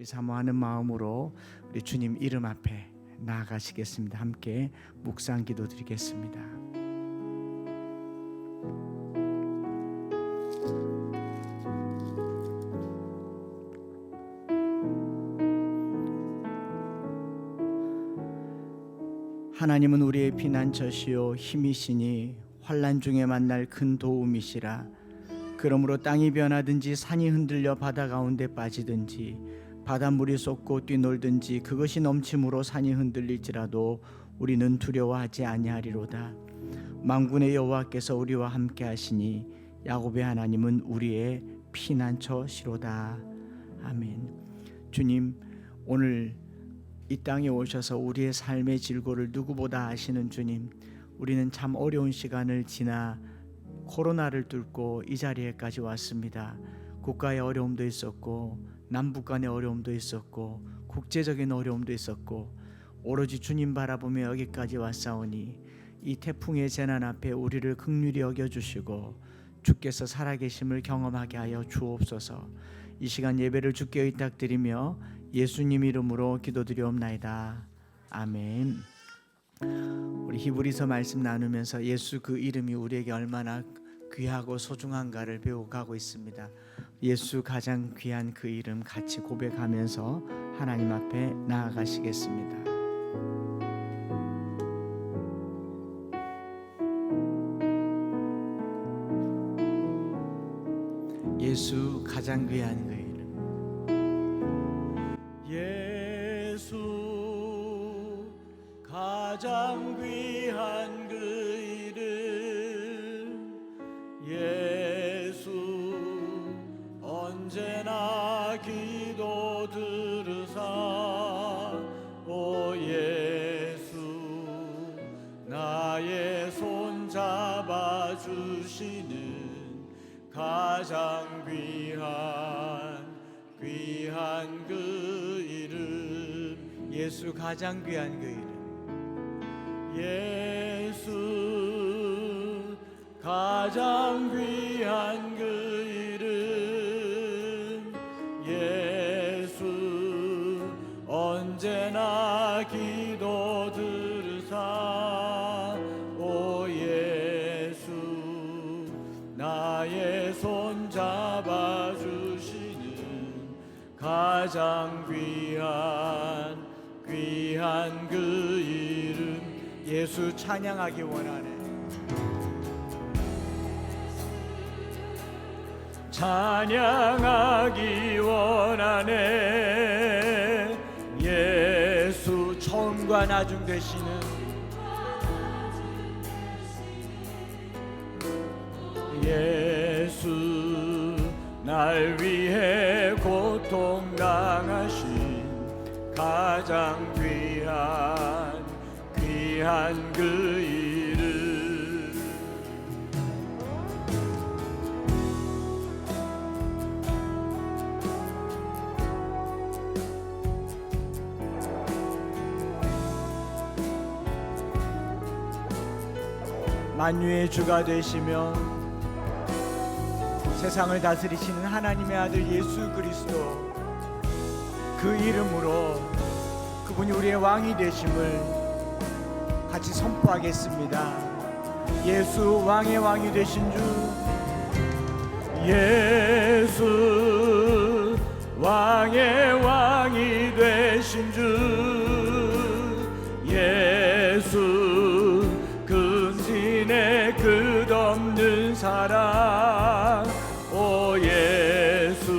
우리 사모하는 마음으로 우리 주님 이름 앞에 나아가시겠습니다. 함께 묵상 기도 드리겠습니다. 하나님은 우리의 피난처시요 힘이시니 환난 중에 만날 큰 도움이시라. 그러므로 땅이 변하든지 산이 흔들려 바다 가운데 빠지든지 바닷물이 쏟고 뛰놀든지 그것이 넘침으로 산이 흔들릴지라도 우리는 두려워하지 아니하리로다. 만군의 여호와께서 우리와 함께 하시니 야곱의 하나님은 우리의 피난처시로다. 아멘. 주님, 오늘 이 땅에 오셔서 우리의 삶의 질고를 누구보다 아시는 주님, 우리는 참 어려운 시간을 지나 코로나를 뚫고 이 자리에까지 왔습니다. 국가의 어려움도 있었고 남북 간의 어려움도 있었고 국제적인 어려움도 있었고 오로지 주님 바라보며 여기까지 왔사오니 이 태풍의 재난 앞에 우리를 긍휼히 여겨주시고 주께서 살아계심을 경험하게 하여 주옵소서. 이 시간 예배를 주께 의탁드리며 예수님 이름으로 기도드리옵나이다. 아멘. 우리 히브리서 말씀 나누면서 예수 그 이름이 우리에게 얼마나 귀하고 소중한가를 배워가고 있습니다. 예수 가장 귀한 그 이름 같이 고백하면서 하나님 앞에 나아가시겠습니다. 예수 가장 귀한 그 이름. 예수 가장 귀한 그 이름. 예수 언제나 기도 들으사. 오 예수 나의 손 잡아주시는 가장 귀한 그 이름. 예수 가장 귀한 그 이름. 예수 가장 귀한 그 이름. 예수 언제나 기도 들으사. 오 예수 나의 손 잡아주시는 가장 귀한 그 이름. 예수 찬양하기 원하네. 찬양하기 원하네. 예수 처음과 나중 되시는 예수 날 위해 고통당하신 가장 귀한 그 이름. 만유의 주가 되시며 세상을 다스리시는 하나님의 아들 예수 그리스도, 그 이름으로 그분이 우리의 왕이 되심을 같이 선포하겠습니다. 예수 왕의 왕이 되신 주. 예수 왕의 왕이 되신 주. 예수 긍진의 끝없는 사랑. 오 예수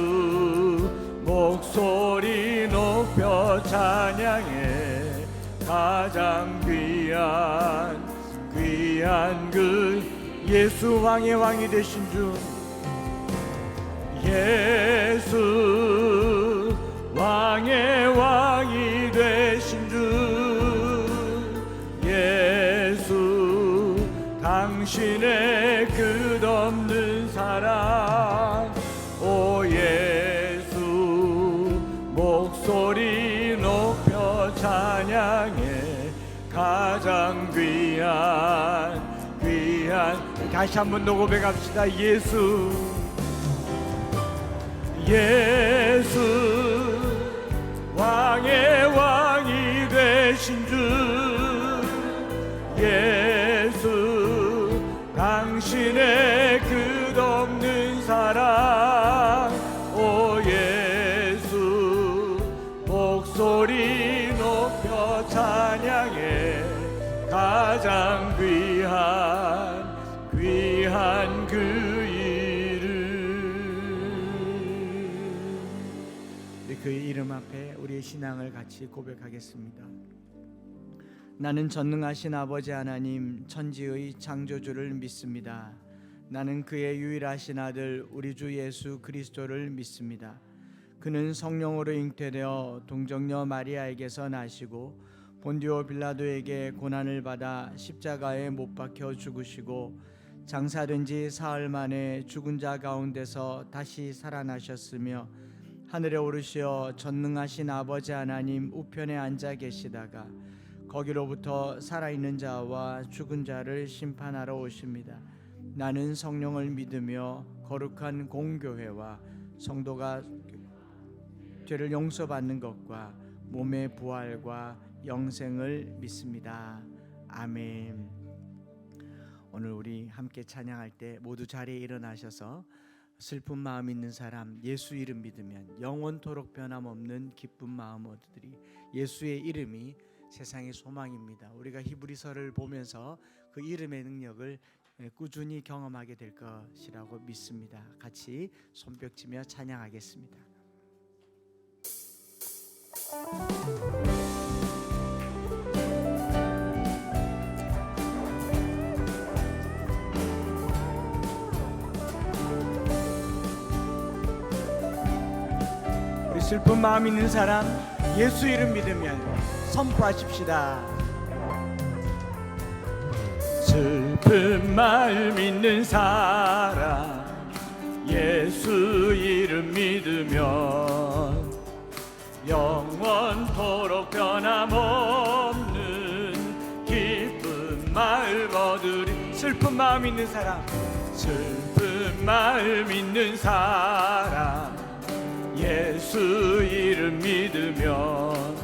목소리 높여 찬양해. 가장 귀한 그 예수 왕의 왕이 되신 주. 예수 왕의 왕이 되신 주. 예수 당신의 끝없는 사랑. 오 예수 목소리 높여 찬양해. 가장 귀한 다시 한번 더 고백합시다. 예수 되신 주 예수, 당신의 끝없는 사랑, 오 예수, 목소리 높여 찬양해. 가장 귀한 그 그 이름 앞에 우리의 신앙을 같이 고백하겠습니다. 나는 전능하신 아버지 하나님, 천지의 창조주를 믿습니다. 나는 그의 유일하신 아들 우리 주 예수 그리스도를 믿습니다. 그는 성령으로 잉태되어 동정녀 마리아에게서 나시고 본디오 빌라도에게 고난을 받아 십자가에 못 박혀 죽으시고 장사된 지 사흘 만에 죽은 자 가운데서 다시 살아나셨으며 하늘에 오르시어 전능하신 아버지 하나님 우편에 앉아 계시다가 거기로부터 살아있는 자와 죽은 자를 심판하러 오십니다. 나는 성령을 믿으며 거룩한 공교회와 성도가 죄를 용서받는 것과 몸의 부활과 영생을 믿습니다. 아멘. 오늘 우리 함께 찬양할 때 모두 자리에 일어나셔서 슬픈 마음 있는 사람, 예수 이름 믿으면 영원토록 변함없는 기쁜 마음 얻으리. 예수의 이름이 세상의 소망입니다. 우리가 히브리서를 보면서 그 이름의 능력을 꾸준히 경험하게 될 것이라고 믿습니다. 같이 손뼉치며 찬양하겠습니다. 슬픈 마음 있는 사람, 예수 이름 믿으면 선포하십시다. 슬픈 마음 있는 사람, 예수 이름 믿으면 영원토록 변함없는 기쁜 마음 얻으리. 슬픈 마음 있는 사람, 슬픈 마음 있는 사람, 예수 이름 믿으면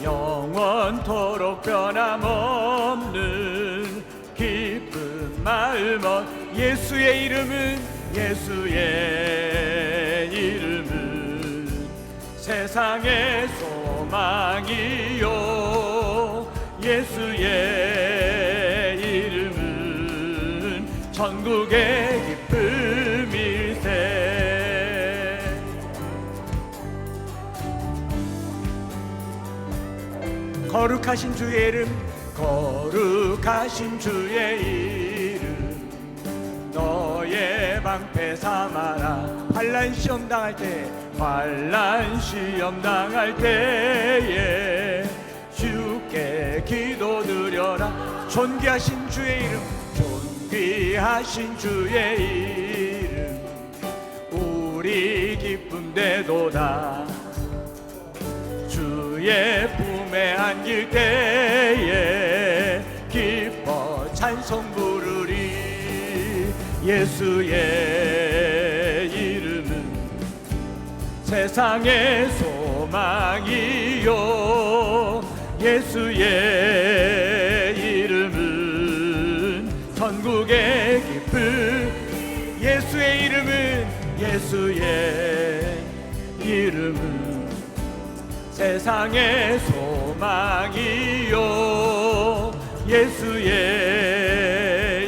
영원토록 변함없는 기쁜 마음. 예수의 이름은 세상의 소망이요. 예수의 이름은 천국의 기쁨일세. 거룩하신 주의 이름, 거룩하신 주의 이름, 너의 방패 삼아라. 환난 시험 당할 때에 주께 기도드려라. 존귀하신 주의 이름, 존귀하신 주의 이름, 우리 기쁨되도다. 주의 품에 안길 때에 기뻐 찬송 부르리. 예수의 이름은 세상의 소망이요. 예수의 이름은 천국의 기쁨. 예수의 이름은 세상의 소망이요. 예수의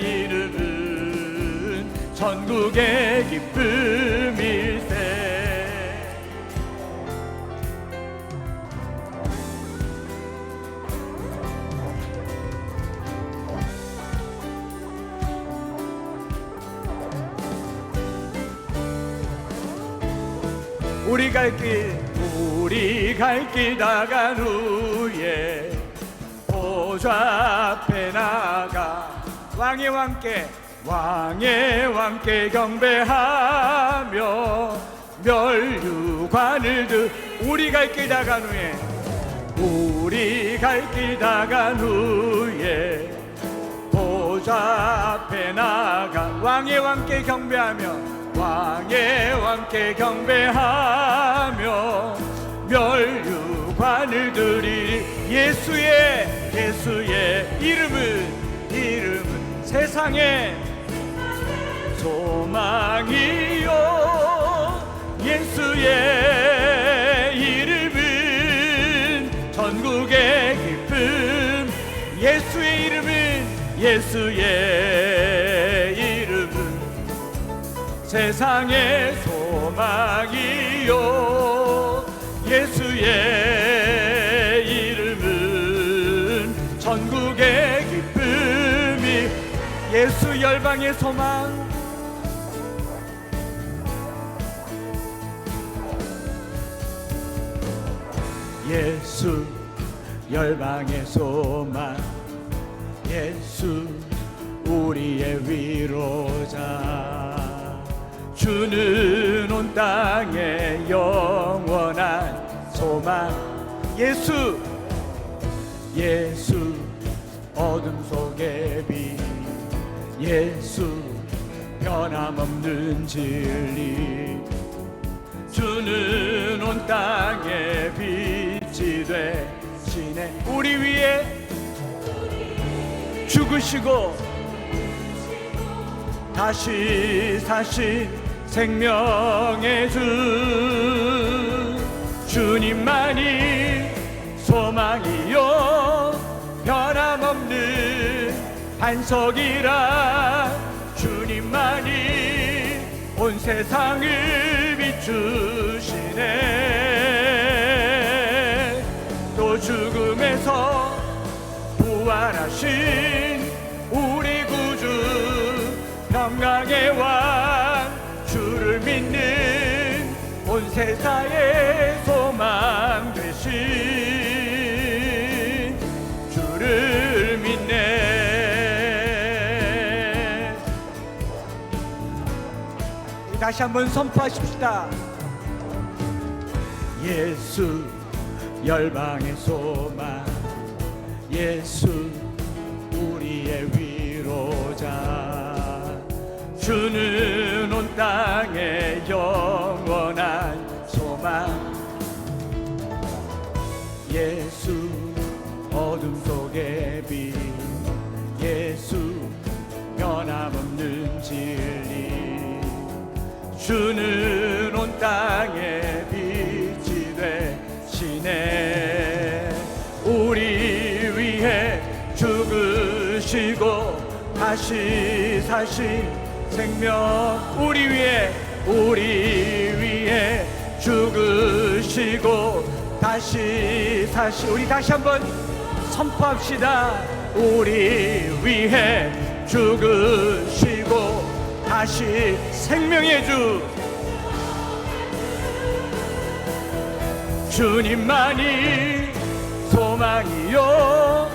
이름은 천국의 기쁨일세. 우리 갈 길 나간 후에 보좌 앞에 나가 왕의 왕께 경배하며 멸류관을 우리 갈 길 나간 후에 보좌 앞에 나가 왕의 왕께 경배하며 멸류관을 드리리. 예수의 이름은 세상의 소망이요. 예수의 이름은 전국의 기쁨. 예수의 이름은 세상의 소망이요. 예수의 이름은 전국의 기쁨이. 예수 열방의 소망. 예수 열방의 소망. 예수 우리의 위로자. 주는 온 땅의 영원한 소망. 예수 어둠 속의 빛. 예수 변함없는 진리. 주는 온 땅의 빛이 되시네. 우리 위에 죽으시고 다시 사신 생명의 주. 주님만이 소망이요 변함없는 반석이라. 주님만이 온 세상을 비추시네. 또 죽음에서 부활하신 우리 구주 평강의 왕. 주를 믿는 온 세상의 소망 되신 주를 믿네. 다시 한번 선포하십시다. 예수 열방의 소망. 예수 우리의 위로자. 주는 온 땅의 영원한 소망. 예수 어둠 속의 빛. 예수 변함없는 진리. 주는 온 땅의 빛이 되시네. 우리 위해 죽으시고 다시 사신 생명. 우리 위해 죽으시고 다시 사신. 우리 다시 한번 선포합시다. 우리 위해 죽으시고 다시 생명의 주. 주님만이 소망이요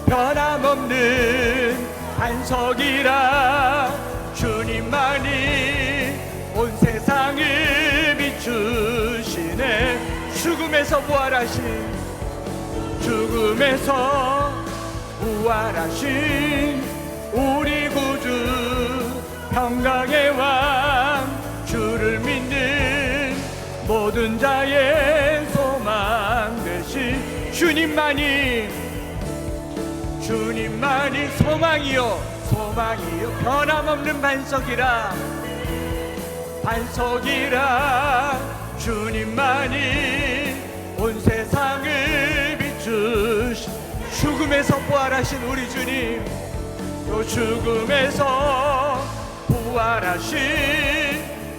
변함없는 반석이라. 주님만이 온 세상을 비추시네. 죽음에서 부활하신 우리 구주 평강의 왕. 주를 믿는 모든 자의 소망 되신 주님만이 소망이요 변함없는 반석이라. 주님만이 온 세상을 비추시. 죽음에서 부활하신 우리 주님. 또 죽음에서 부활하신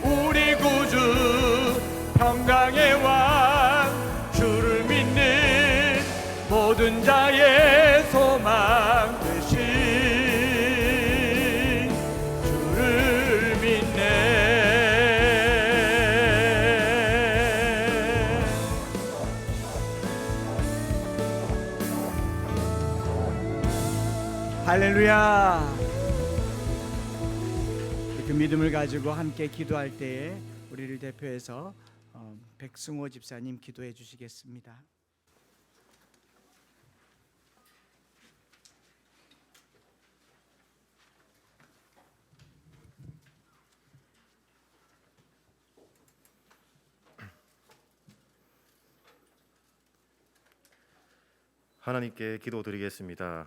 우리 구주 평강의 왕. 주를 믿는 모든 자의 소망 되신 주를 믿네. 할렐루야. 그 믿음을 가지고 함께 기도할 때에 우리를 대표해서 백승호 집사님 기도해 주시겠습니다. 하나님께 기도드리겠습니다.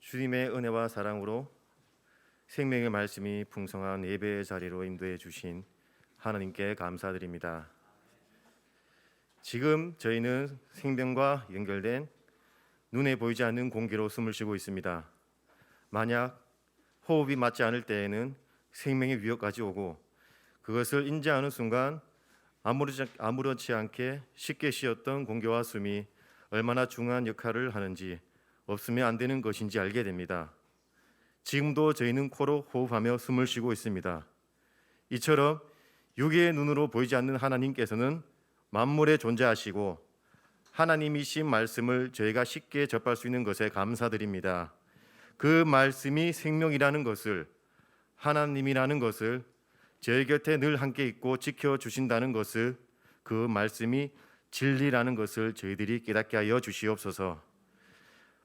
주님의 은혜와 사랑으로 생명의 말씀이 풍성한 예배의 자리로 인도해 주신 하나님께 감사드립니다. 지금 저희는 생명과 연결된 눈에 보이지 않는 공기로 숨을 쉬고 있습니다. 만약 호흡이 맞지 않을 때에는 생명의 위협까지 오고 그것을 인지하는 순간 아무렇지 않게 쉽게 쉬었던 공기와 숨이 얼마나 중요한 역할을 하는지, 없으면 안 되는 것인지 알게 됩니다. 지금도 저희는 코로 호흡하며 숨을 쉬고 있습니다. 이처럼 육의 눈으로 보이지 않는 하나님께서는 만물에 존재하시고 하나님이신 말씀을 저희가 쉽게 접할 수 있는 것에 감사드립니다. 그 말씀이 생명이라는 것을, 하나님이라는 것을, 저희 곁에 늘 함께 있고 지켜주신다는 것을, 그 말씀이 진리라는 것을 저희들이 깨닫게 하여 주시옵소서.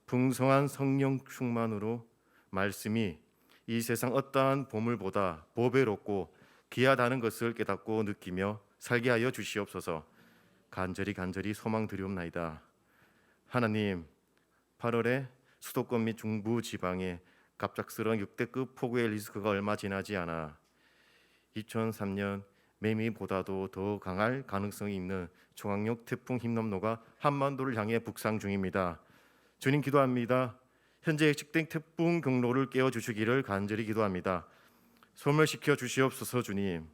풍성한 성령 충만으로 말씀이 이 세상 어떠한 보물보다 보배롭고 귀하다는 것을 깨닫고 느끼며 살게 하여 주시옵소서. 간절히 소망드리옵나이다. 하나님, 8월에 수도권 및 중부 지방에 갑작스러운 역대급 폭우의 리스크가 얼마 지나지 않아 2003년 매미보다도 더 강할 가능성이 있는 중앙력 태풍 흰남노가 한반도를 향해 북상 중입니다. 주님 기도합니다. 현재 예측된 태풍 경로를 깨워주시기를 간절히 기도합니다. 소멸시켜 주시옵소서. 주님,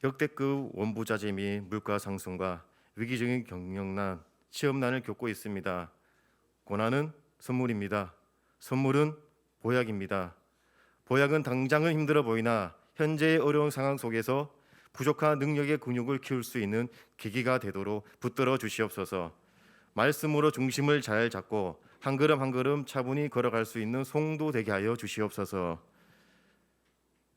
역대급 원부자재 및 물가 상승과 위기적인 경영난, 취업난을 겪고 있습니다. 고난은 선물입니다. 선물은 보약입니다. 보약은 당장은 힘들어 보이나 현재의 어려운 상황 속에서 부족한 능력의 근육을 키울 수 있는 계기가 되도록 붙들어 주시옵소서. 말씀으로 중심을 잘 잡고 한 걸음 한 걸음 차분히 걸어갈 수 있는 송도 되게 하여 주시옵소서.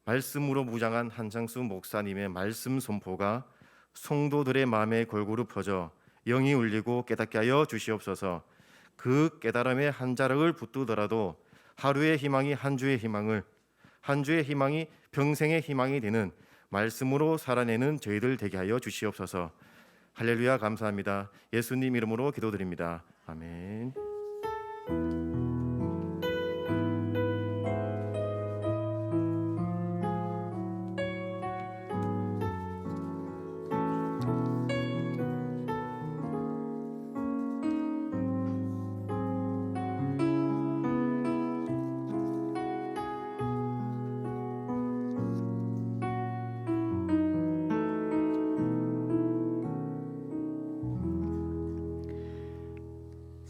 말씀으로 무장한 한창수 목사님의 말씀 선포가 성도들의 마음에 골고루 퍼져 영이 울리고 깨닫게 하여 주시옵소서. 그 깨달음의 한 자락을 붙들더라도 하루의 희망이 한 주의 희망을, 한 주의 희망이 평생의 희망이 되는 말씀으로 살아내는 저희들 되게 하여 주시옵소서. 할렐루야. 감사합니다. 예수님 이름으로 기도드립니다. 아멘.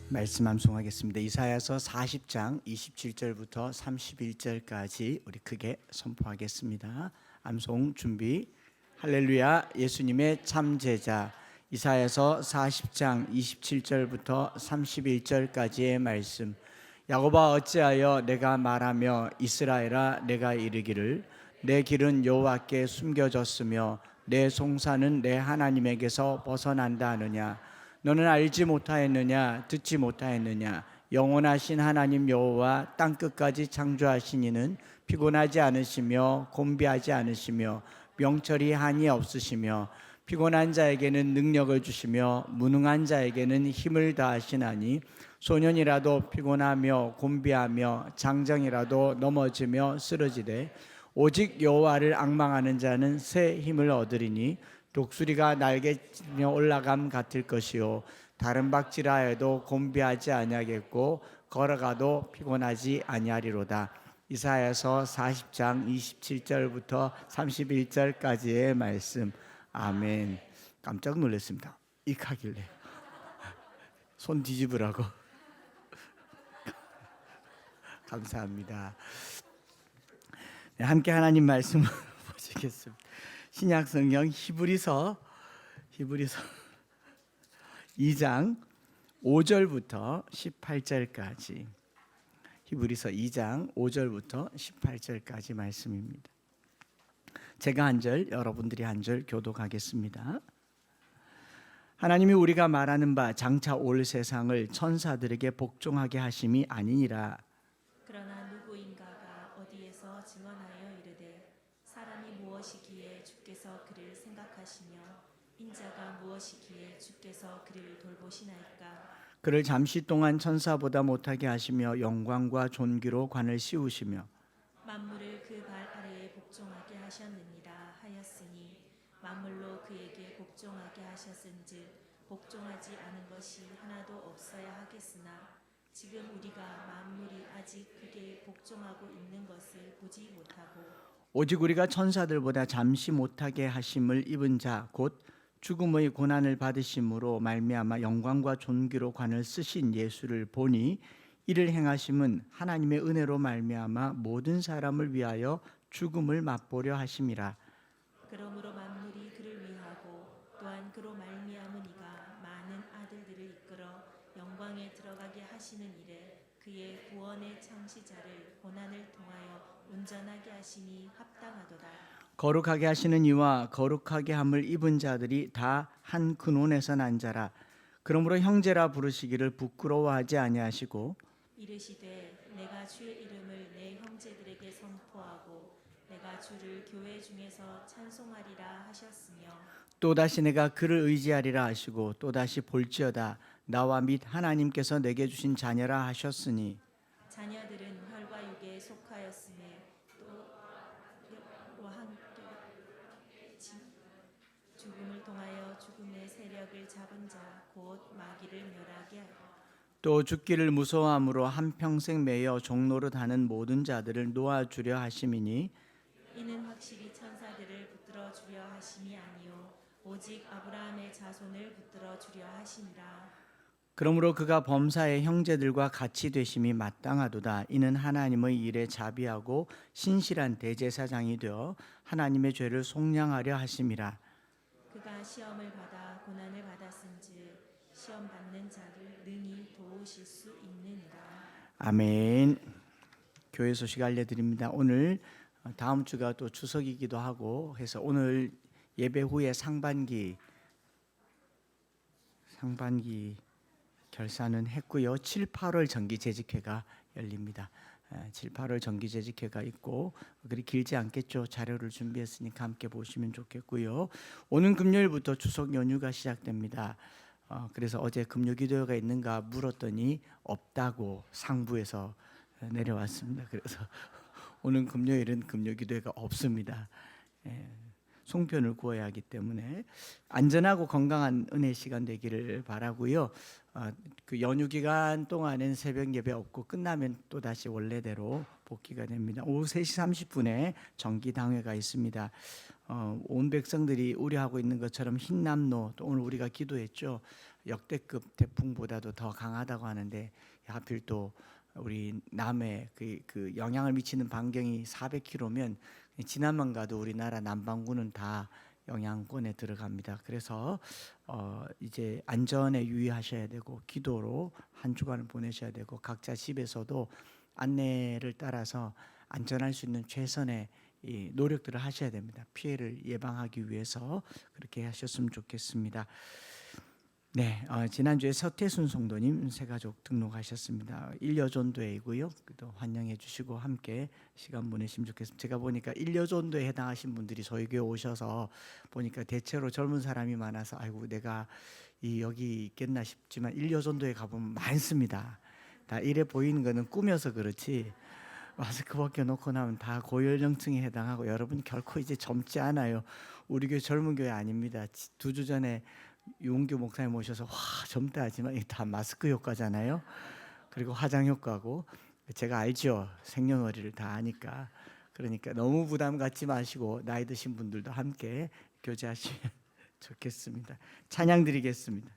말씀 암송하겠습니다. 이사야서 40장 27절부터 31절까지 우리 크게 선포하겠습니다. 암송 준비. 할렐루야. 예수님의 참 제자. 이사야서 40장 27절부터 31절까지의 말씀. 야곱아 어찌하여 내가 말하며 이스라엘아 내가 이르기를 내 길은 여호와께 숨겨졌으며 내 송사는 내 하나님에게서 벗어난다 하느냐. 너는 알지 못하였느냐 듣지 못하였느냐. 영원하신 하나님 여호와 땅끝까지 창조하신 이는 피곤하지 않으시며 곤비하지 않으시며 명철이 한이 없으시며 피곤한 자에게는 능력을 주시며 무능한 자에게는 힘을 다하시나니 소년이라도 피곤하며 곤비하며 장정이라도 넘어지며 쓰러지되 오직 여호와를 앙망하는 자는 새 힘을 얻으리니 독수리가 날개치며 올라감 같을 것이요 다른 박질하여도 곤비하지 아니하겠고 걸어가도 피곤하지 아니하리로다. 이사야서 40장 27절부터 31절까지의 말씀. 아멘. 깜짝 놀랐습니다. 익하길래 손 뒤집으라고. 감사합니다. 네, 함께 하나님 말씀을 보시겠습니다. 신약 성경 히브리서 2장 5절부터 18절까지. 히브리서 2장 5절부터 18절까지 말씀입니다. 제가 한 절, 여러분들이 한 절 교독하겠습니다. 하나님이 우리가 말하는 바 장차 올 세상을 천사들에게 복종하게 하심이 아니니라. 그러나 누구인가가 어디에서 증언하여 이르되 사람이 무엇이기에 주께서 그를 생각하시며 인자가 무엇이기에 주께서 그를 돌보시나이까. 그를 잠시 동안 천사보다 못하게 하시며 영광과 존귀로 관을 씌우시며 만물을 그 발 아래에 복종하게 하셨느니라 하였으니 만물로 그에게 복종하게 하셨은즉 복종하지 않은 것이 하나도 없어야 하겠으나 지금 우리가 만물이 아직 그게 복종하고 있는 것을 보지 못하고 오직 우리가 천사들보다 잠시 못하게 하심을 입은 자 곧 죽음의 고난을 받으심으로 말미암아 영광과 존귀로 관을 쓰신 예수를 보니 이를 행하심은 하나님의 은혜로 말미암아 모든 사람을 위하여 죽음을 맛보려 하심이라. 그러므로 만물이 그를 위하고 또한 그로 말미암은 이가 많은 아들들을 이끌어 영광에 들어가게 하시는 일에 그의 구원의 창시자를 고난을 통하여 온전하게 하심이 합당하도다. 거룩하게 하시는 이와 거룩하게 함을 입은 자들이 다 한 근원에서 난 자라. 그러므로 형제라 부르시기를 부끄러워하지 아니하시고 이르시되 내가 주의 이름을 내 형제들에게 선포하고 내가 주를 교회 중에서 찬송하리라 하셨으며 또다시 내가 그를 의지하리라 하시고 또다시 볼지어다 나와 및 하나님께서 내게 주신 자녀라 하셨으니 자녀들은 혈과 육에 속하였음에 또와 함께 죽음을 통하여 죽음의 세력을 잡은 자 곧 마귀를 멸하게 하리라. 또 죽기를 무서워함으로 한평생 매여 종노릇 하는 모든 자들을 놓아주려 하심이니 이는 확실히 천사들을 붙들어 주려 하심이 아니요 오직 아브라함의 자손을 붙들어 주려 하심이라. 그러므로 그가 범사의 형제들과 같이 되심이 마땅하도다. 이는 하나님의 일에 자비하고 신실한 대제사장이 되어 하나님의 죄를 속량하려 하심이라. 그가 시험을 받아 고난을 받았은즉 시험 받는 자를 능히 도우실 수 있느니라. 아멘. 교회 소식 알려드립니다. 오늘 다음 주가 또 추석이기도 하고 해서 오늘 예배 후에 상반기 결산은 했고요. 7, 8월 정기재직회가 열립니다. 7, 8월 정기재직회가 있고 그리 길지 않겠죠. 자료를 준비했으니까 함께 보시면 좋겠고요. 오는 금요일부터 추석 연휴가 시작됩니다. 그래서 어제 금요기도회가 있는가 물었더니 없다고 상부에서 내려왔습니다. 그래서 오는 금요일은 금요기도회가 없습니다. 송편을 구워야 하기 때문에 안전하고 건강한 은혜 시간 되기를 바라고요. 그 연휴 기간 동안은 새벽 예배 없고 끝나면 또 다시 원래대로 복귀가 됩니다. 오후 3시 30분에 정기 당회가 있습니다. 온 백성들이 우려하고 있는 것처럼 흰남노 또 오늘 우리가 기도했죠. 역대급 태풍보다도 더 강하다고 하는데 하필 또 우리 남해 그 영향을 미치는 반경이 400km면 지나만 가도 우리나라 남반구는 다 영향권에 들어갑니다. 그래서 이제 안전에 유의하셔야 되고 기도로 한 주간을 보내셔야 되고 각자 집에서도 안내를 따라서 안전할 수 있는 최선의 이 노력들을 하셔야 됩니다. 피해를 예방하기 위해서 그렇게 하셨으면 좋겠습니다. 네, 지난주에 서태순 성도님 새가족 등록하셨습니다. 일여전도회이고요. 또 환영해 주시고 함께 시간 보내시면 좋겠습니다. 제가 보니까 일여전도에 해당하신 분들이 저희 교회 오셔서 보니까 대체로 젊은 사람이 많아서 아이고 내가 여기 있겠나 싶지만 일여전도에 가보면 많습니다. 다 이래 보이는 거는 꾸며서 그렇지 마스크 벗겨놓고 나면 다 고연령층에 해당하고 여러분 결코 이제 젊지 않아요. 우리 교회 젊은 교회 아닙니다. 2주 전에 유은교 목사님 오셔서 와 젊다 하지만 이게 다 마스크 효과잖아요. 그리고 화장 효과고 제가 알죠. 생년월일을 다 아니까. 그러니까 너무 부담 갖지 마시고 나이 드신 분들도 함께 교제하시면 좋겠습니다. 찬양 드리겠습니다.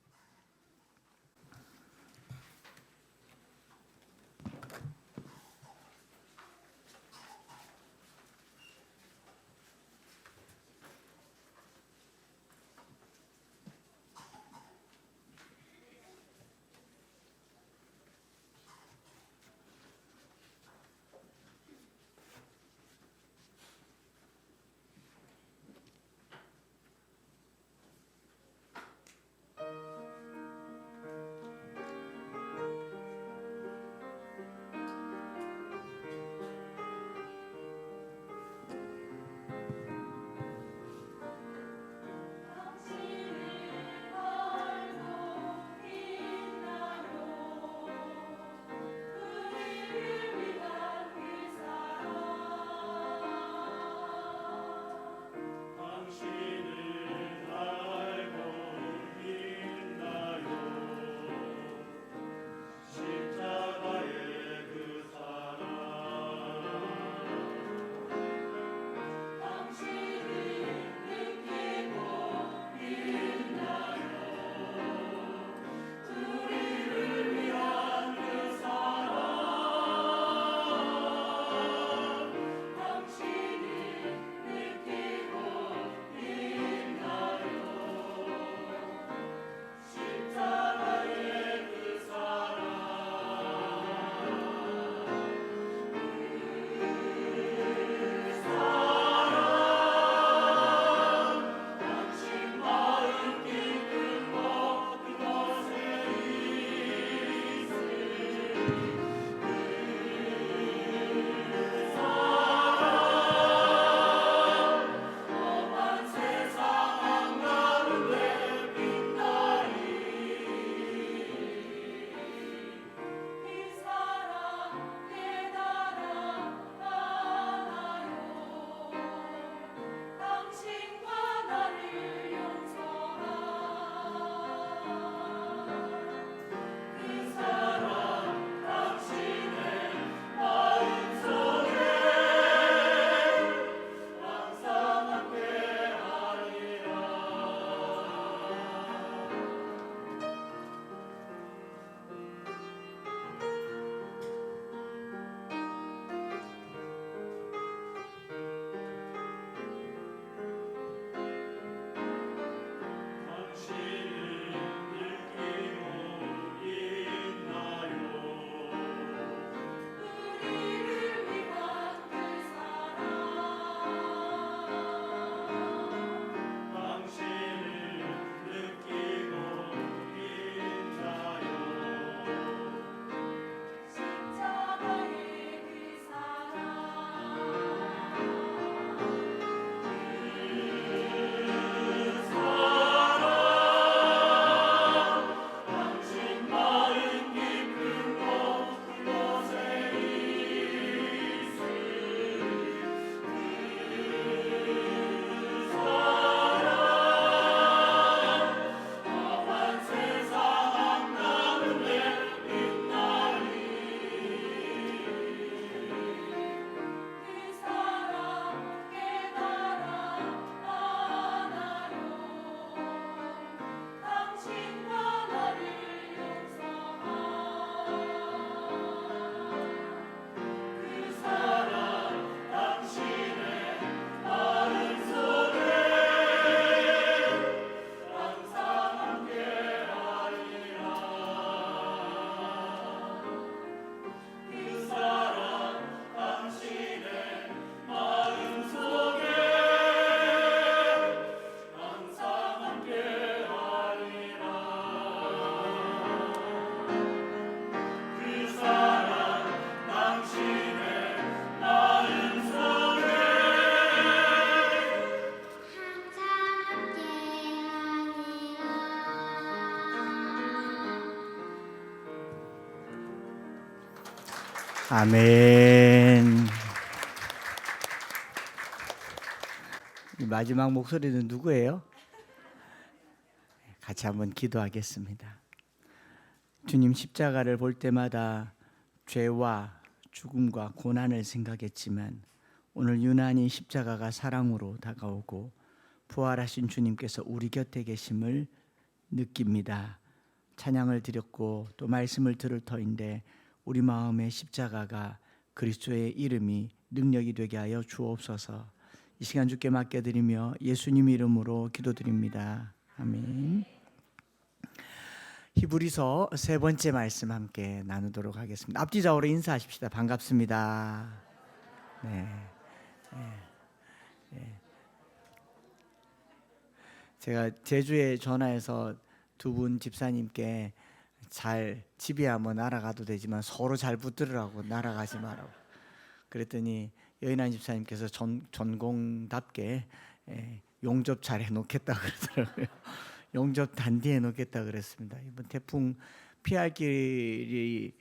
아멘. 이 마지막 목소리는 누구예요? 같이 한번 기도하겠습니다. 주님, 십자가를 볼 때마다 죄와 죽음과 고난을 생각했지만 오늘 유난히 십자가가 사랑으로 다가오고 부활하신 주님께서 우리 곁에 계심을 느낍니다. 찬양을 드렸고 또 말씀을 들을 터인데 우리 마음에 십자가가 그리스도의 이름이 능력이 되게 하여 주옵소서. 이 시간 주께 맡겨드리며 예수님 이름으로 기도드립니다. 아멘. 히브리서 세 번째 말씀 함께 나누도록 하겠습니다. 앞뒤 좌우로 인사하십시다. 반갑습니다. 네. 제가 제주에 전화해서 두 분 집사님께 잘 집에 한번 날아가도 되지만 서로 잘 붙들으라고 날아가지 말라고 그랬더니 여인한 집사님께서 전공답게 용접 잘 해놓겠다 그러더라고요. 용접 단디 해놓겠다 그랬습니다. 이번 태풍 피할 길이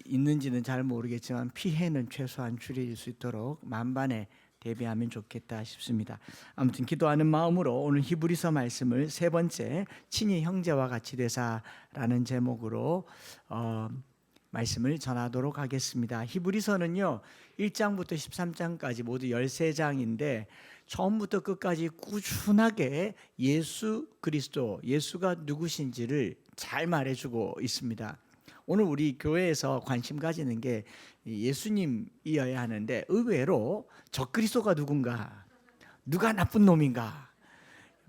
있는지는 잘 모르겠지만 피해는 최소한 줄일 수 있도록 만반에 대비하면 좋겠다 싶습니다. 아무튼 기도하는 마음으로 오늘 히브리서 말씀을 세 번째 친히 형제와 같이 되사라는 제목으로 말씀을 전하도록 하겠습니다. 히브리서는요 1장부터 13장까지 모두 13장인데 처음부터 끝까지 꾸준하게 예수 그리스도, 예수가 누구신지를 잘 말해주고 있습니다. 오늘 우리 교회에서 관심 가지는 게 예수님이어야 하는데 의외로 적그리스도가 누군가, 누가 나쁜 놈인가,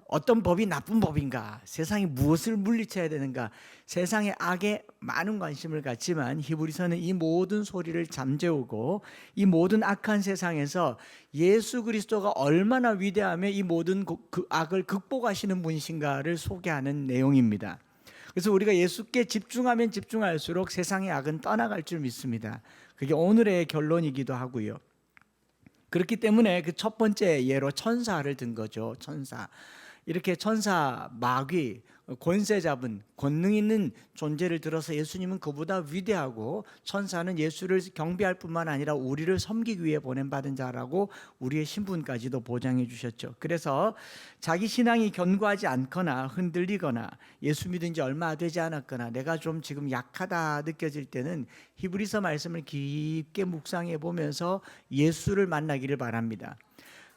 어떤 법이 나쁜 법인가, 세상이 무엇을 물리쳐야 되는가, 세상의 악에 많은 관심을 갖지만 히브리서는 이 모든 소리를 잠재우고 이 모든 악한 세상에서 예수 그리스도가 얼마나 위대하며 이 모든 그 악을 극복하시는 분이신가를 소개하는 내용입니다. 그래서 우리가 예수께 집중하면 집중할수록 세상의 악은 떠나갈 줄 믿습니다. 그게 오늘의 결론이기도 하고요. 그렇기 때문에 그 첫 번째 예로 천사를 든 거죠. 천사. 이렇게 천사, 마귀, 권세 잡은 권능 있는 존재를 들어서 예수님은 그보다 위대하고 천사는 예수를 경배할 뿐만 아니라 우리를 섬기기 위해 보냄받은 자라고 우리의 신분까지도 보장해 주셨죠. 그래서 자기 신앙이 견고하지 않거나 흔들리거나 예수 믿은 지 얼마 되지 않았거나 내가 좀 지금 약하다 느껴질 때는 히브리서 말씀을 깊게 묵상해 보면서 예수를 만나기를 바랍니다.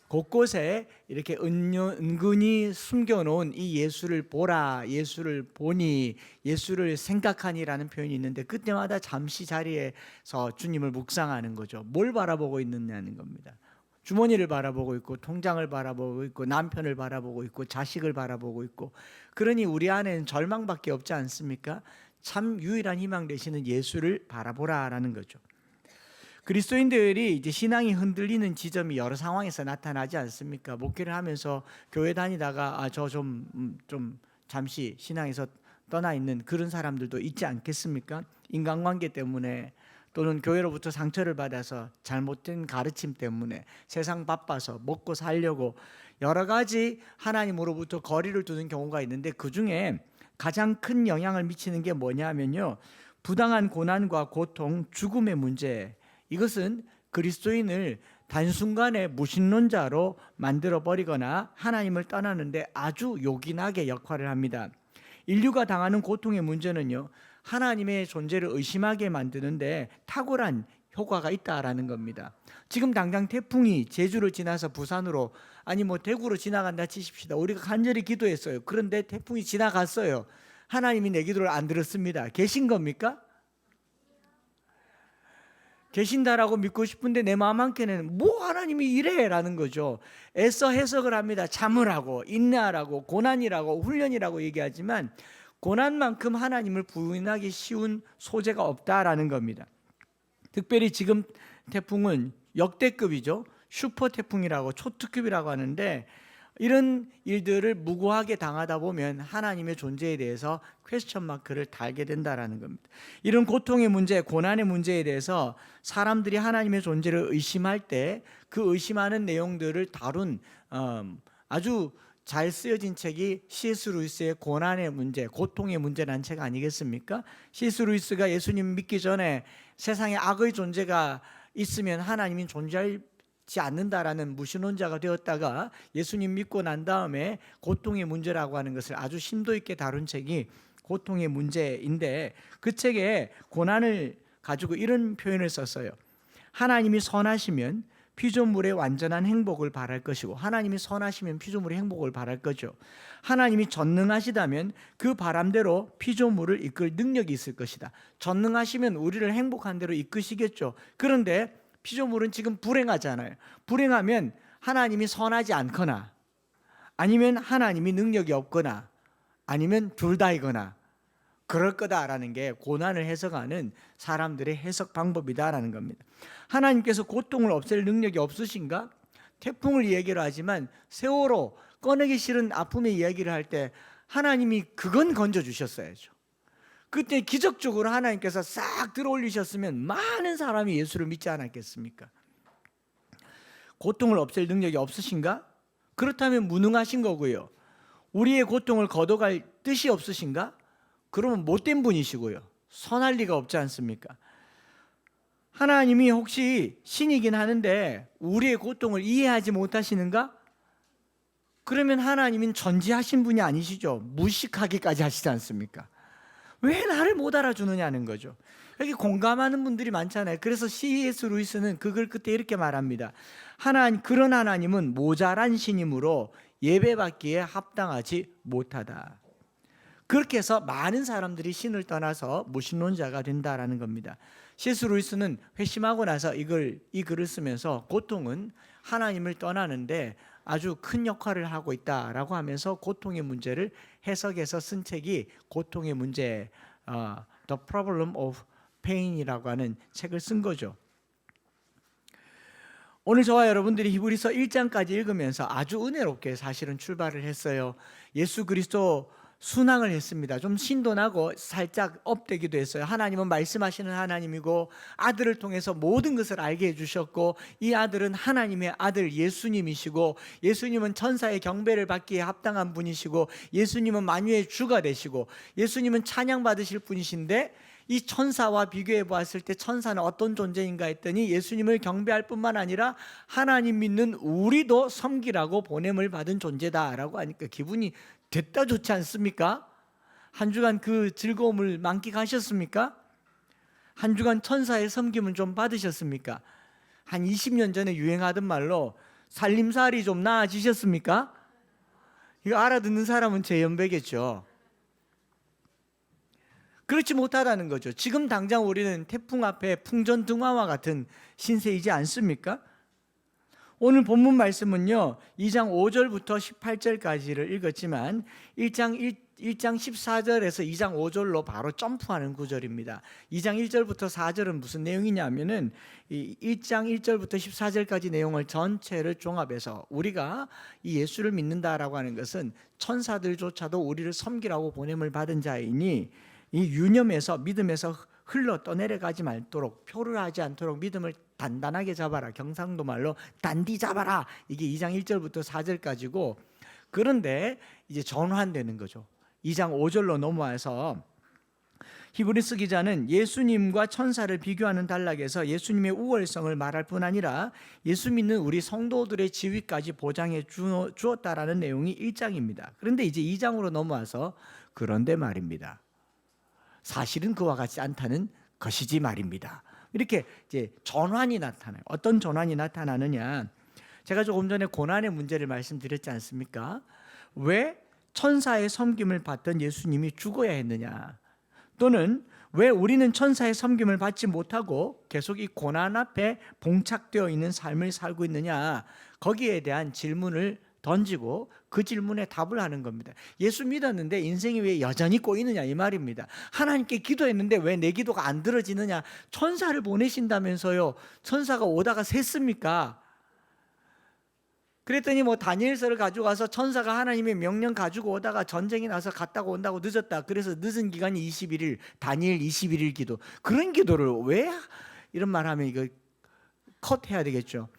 곳곳에 이렇게 은근히 숨겨놓은 이 예수를 보라, 예수를 보니, 예수를 생각하니라는 표현이 있는데 그때마다 잠시 자리에서 주님을 묵상하는 거죠. 뭘 바라보고 있느냐는 겁니다. 주머니를 바라보고 있고 통장을 바라보고 있고 남편을 바라보고 있고 자식을 바라보고 있고 그러니 우리 안에는 절망밖에 없지 않습니까? 참 유일한 희망 되시는 예수를 바라보라라는 거죠. 그리스도인들이 이제 신앙이 흔들리는 지점이 여러 상황에서 나타나지 않습니까? 목회를 하면서 교회 다니다가 저 좀 잠시 신앙에서 떠나 있는 그런 사람들도 있지 않겠습니까? 인간관계 때문에 또는 교회로부터 상처를 받아서 잘못된 가르침 때문에 세상 바빠서 먹고 살려고 여러 가지 하나님으로부터 거리를 두는 경우가 있는데 그중에 가장 큰 영향을 미치는 게 뭐냐면요, 부당한 고난과 고통, 죽음의 문제. 이것은 그리스도인을 단순간에 무신론자로 만들어버리거나 하나님을 떠나는데 아주 요긴하게 역할을 합니다. 인류가 당하는 고통의 문제는요, 하나님의 존재를 의심하게 만드는데 탁월한 효과가 있다라는 겁니다. 지금 당장 태풍이 제주를 지나서 부산으로 아니 대구로 지나간다 치십시다. 우리가 간절히 기도했어요. 그런데 태풍이 지나갔어요. 하나님이 내 기도를 안 들었습니다. 계신 겁니까? 계신다라고 믿고 싶은데 내 마음 한켠에는 뭐 하나님이 이래라는 거죠. 애써 해석을 합니다. 참으라고, 인내하라고, 고난이라고, 훈련이라고 얘기하지만 고난만큼 하나님을 부인하기 쉬운 소재가 없다라는 겁니다. 특별히 지금 태풍은 역대급이죠. 슈퍼 태풍이라고, 초특급이라고 하는데 이런 일들을 무고하게 당하다 보면 하나님의 존재에 대해서 퀘스천 마크를 달게 된다라는 겁니다. 이런 고통의 문제, 고난의 문제에 대해서 사람들이 하나님의 존재를 의심할 때 그 의심하는 내용들을 다룬 아주 잘 쓰여진 책이 C.S. 루이스의 고난의 문제, 고통의 문제라는 책 아니겠습니까? C.S. 루이스가 예수님 믿기 전에 세상에 악의 존재가 있으면 하나님이 존재하지 않는다라는 무신론자가 되었다가 예수님 믿고 난 다음에 고통의 문제라고 하는 것을 아주 심도 있게 다룬 책이 고통의 문제인데, 그 책에 고난을 가지고 이런 표현을 썼어요. 하나님이 선하시면 피조물의 완전한 행복을 바랄 것이고, 하나님이 선하시면 피조물의 행복을 바랄 거죠. 하나님이 전능하시다면 그 바람대로 피조물을 이끌 능력이 있을 것이다. 전능하시면 우리를 행복한 대로 이끄시겠죠. 그런데 피조물은 지금 불행하잖아요. 불행하면 하나님이 선하지 않거나, 아니면 하나님이 능력이 없거나, 아니면 둘 다이거나 그럴 거다라는 게 고난을 해석하는 사람들의 해석 방법이다라는 겁니다. 하나님께서 고통을 없앨 능력이 없으신가? 태풍을 얘기를 하지만 세월호, 꺼내기 싫은 아픔의 이야기를 할 때 하나님이 그건 건져주셨어야죠. 그때 기적적으로 하나님께서 싹 들어올리셨으면 많은 사람이 예수를 믿지 않았겠습니까? 고통을 없앨 능력이 없으신가? 그렇다면 무능하신 거고요. 우리의 고통을 걷어갈 뜻이 없으신가? 그러면 못된 분이시고요. 선할 리가 없지 않습니까? 하나님이 혹시 신이긴 하는데 우리의 고통을 이해하지 못하시는가? 그러면 하나님은 전지하신 분이 아니시죠. 무식하기까지 하시지 않습니까? 왜 나를 못 알아주느냐는 거죠. 여기 공감하는 분들이 많잖아요. 그래서 C.S. 루이스는 그 글 끝에 이렇게 말합니다. 그런 하나님은 모자란 신이므로 예배받기에 합당하지 못하다. 그렇게 해서 많은 사람들이 신을 떠나서 무신론자가 된다라는 겁니다. C.S. 루이스는 회심하고 나서 이 글을 쓰면서 고통은 하나님을 떠나는데 아주 큰 역할을 하고 있다라고 하면서 고통의 문제를 해석해서 쓴 책이 고통의 문제, The Problem of Pain이라고 하는 책을 쓴 거죠. 오늘 저와 여러분들이 히브리서 1장까지 읽으면서 아주 은혜롭게 사실은 출발을 했어요. 예수 그리스도 순항을 했습니다. 좀 신도나고 살짝 업되기도 했어요. 하나님은 말씀하시는 하나님이고 아들을 통해서 모든 것을 알게 해주셨고, 이 아들은 하나님의 아들 예수님이시고, 예수님은 천사의 경배를 받기에 합당한 분이시고, 예수님은 만유의 주가 되시고, 예수님은 찬양받으실 분이신데, 이 천사와 비교해 보았을 때 천사는 어떤 존재인가 했더니 예수님을 경배할 뿐만 아니라 하나님 믿는 우리도 섬기라고 보냄을 받은 존재다라고 하니까 기분이 됐다 좋지 않습니까? 한 주간 그 즐거움을 만끽하셨습니까? 한 주간 천사의 섬김은 좀 받으셨습니까? 한 20년 전에 유행하던 말로 살림살이 좀 나아지셨습니까? 이거 알아듣는 사람은 제 연배겠죠. 그렇지 못하다는 거죠. 지금 당장 우리는 태풍 앞에 풍전등화와 같은 신세이지 않습니까? 오늘 본문 말씀은요, 2장 5절부터 18절까지를 읽었지만 1장 14절에서 2장 5절로 바로 점프하는 구절입니다. 2장 1절부터 4절은 무슨 내용이냐면은 1장 1절부터 14절까지 내용을 전체를 종합해서 우리가 이 예수를 믿는다라고 하는 것은 천사들조차도 우리를 섬기라고 보냄을 받은 자이니 이 유념에서 믿음에서 흘러 떠내려가지 말도록, 표를 하지 않도록 믿음을 단단하게 잡아라. 경상도 말로 단디 잡아라. 이게 2장 1절부터 4절까지고, 그런데 이제 전환되는 거죠. 2장 5절로 넘어와서 히브리서 기자는 예수님과 천사를 비교하는 단락에서 예수님의 우월성을 말할 뿐 아니라 예수 믿는 우리 성도들의 지위까지 보장해 주었다라는 내용이 1장입니다. 그런데 이제 2장으로 넘어와서 그런데 말입니다. 사실은 그와 같지 않다는 것이지 말입니다. 이렇게 이제 전환이 나타나요. 어떤 전환이 나타나느냐? 제가 조금 전에 고난의 문제를 말씀드렸지 않습니까? 왜 천사의 섬김을 받던 예수님이 죽어야 했느냐? 또는 왜 우리는 천사의 섬김을 받지 못하고 계속 이 고난 앞에 봉착되어 있는 삶을 살고 있느냐? 거기에 대한 질문을 던지고 그 질문에 답을 하는 겁니다. 예수 믿었는데 인생이 왜 여전히 꼬이느냐 이 말입니다. 하나님께 기도했는데 왜 내 기도가 안 들어지느냐? 천사를 보내신다면서요. 천사가 오다가 샜습니까? 그랬더니 뭐 다니엘서를 가지고 가서 천사가 하나님의 명령 가지고 오다가 전쟁이 나서 갔다가 온다고 늦었다. 그래서 늦은 기간이 21일, 다니엘 21일 기도. 그런 기도를 왜 이런 말 하면 이거 컷해야 되겠죠.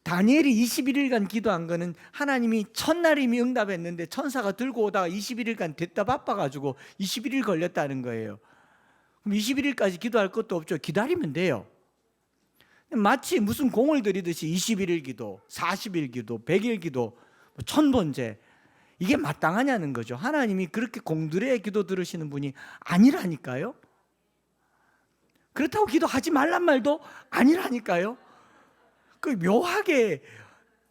다니엘이 21일간 기도한 거는 하나님이 첫날 이미 응답했는데 천사가 들고 오다가 21일간 됐다 바빠가지고 21일 걸렸다는 거예요. 그럼 21일까지 기도할 것도 없죠. 기다리면 돼요. 마치 무슨 공을 들이듯이 21일 기도, 40일 기도, 100일 기도, 1000번째 이게 마땅하냐는 거죠. 하나님이 그렇게 공들의 기도 들으시는 분이 아니라니까요. 그렇다고 기도하지 말란 말도 아니라니까요. 그 묘하게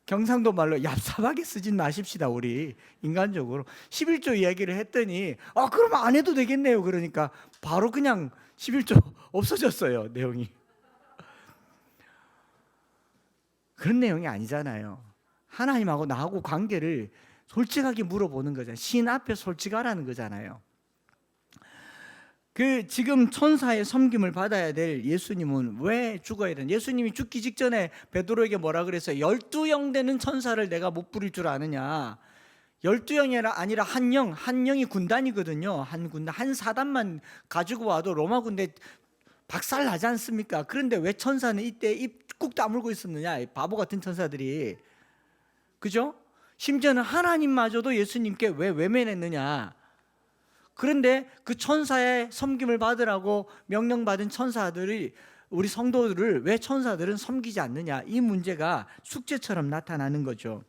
경상도 말로 얍삽하게 쓰진 마십시다. 우리 인간적으로 11조 이야기를 했더니 그러면 안 해도 되겠네요. 그러니까 바로 그냥 11조 없어졌어요. 내용이. 그런 내용이 아니잖아요. 하나님하고 나하고 관계를 솔직하게 물어보는 거잖아요. 신 앞에 솔직하라는 거잖아요. 지금 천사의 섬김을 받아야 될 예수님은 왜 죽어야 되는? 예수님이 죽기 직전에 베드로에게 뭐라 그랬어요? 12영 되는 천사를 내가 못 부릴 줄 아느냐? 12영이 아니라 한 영이 군단이거든요. 한 군단, 한 사단만 가지고 와도 로마 군대 박살 나지 않습니까? 그런데 왜 천사는 이때 입 꾹 다물고 있었느냐? 바보 같은 천사들이. 그죠? 심지어는 하나님마저도 예수님께 왜 외면했느냐? 그런데 그 천사의 섬김을 받으라고 명령받은 천사들이 우리 성도들을 왜 천사들은 섬기지 않느냐? 이 문제가 숙제처럼 나타나는 거죠.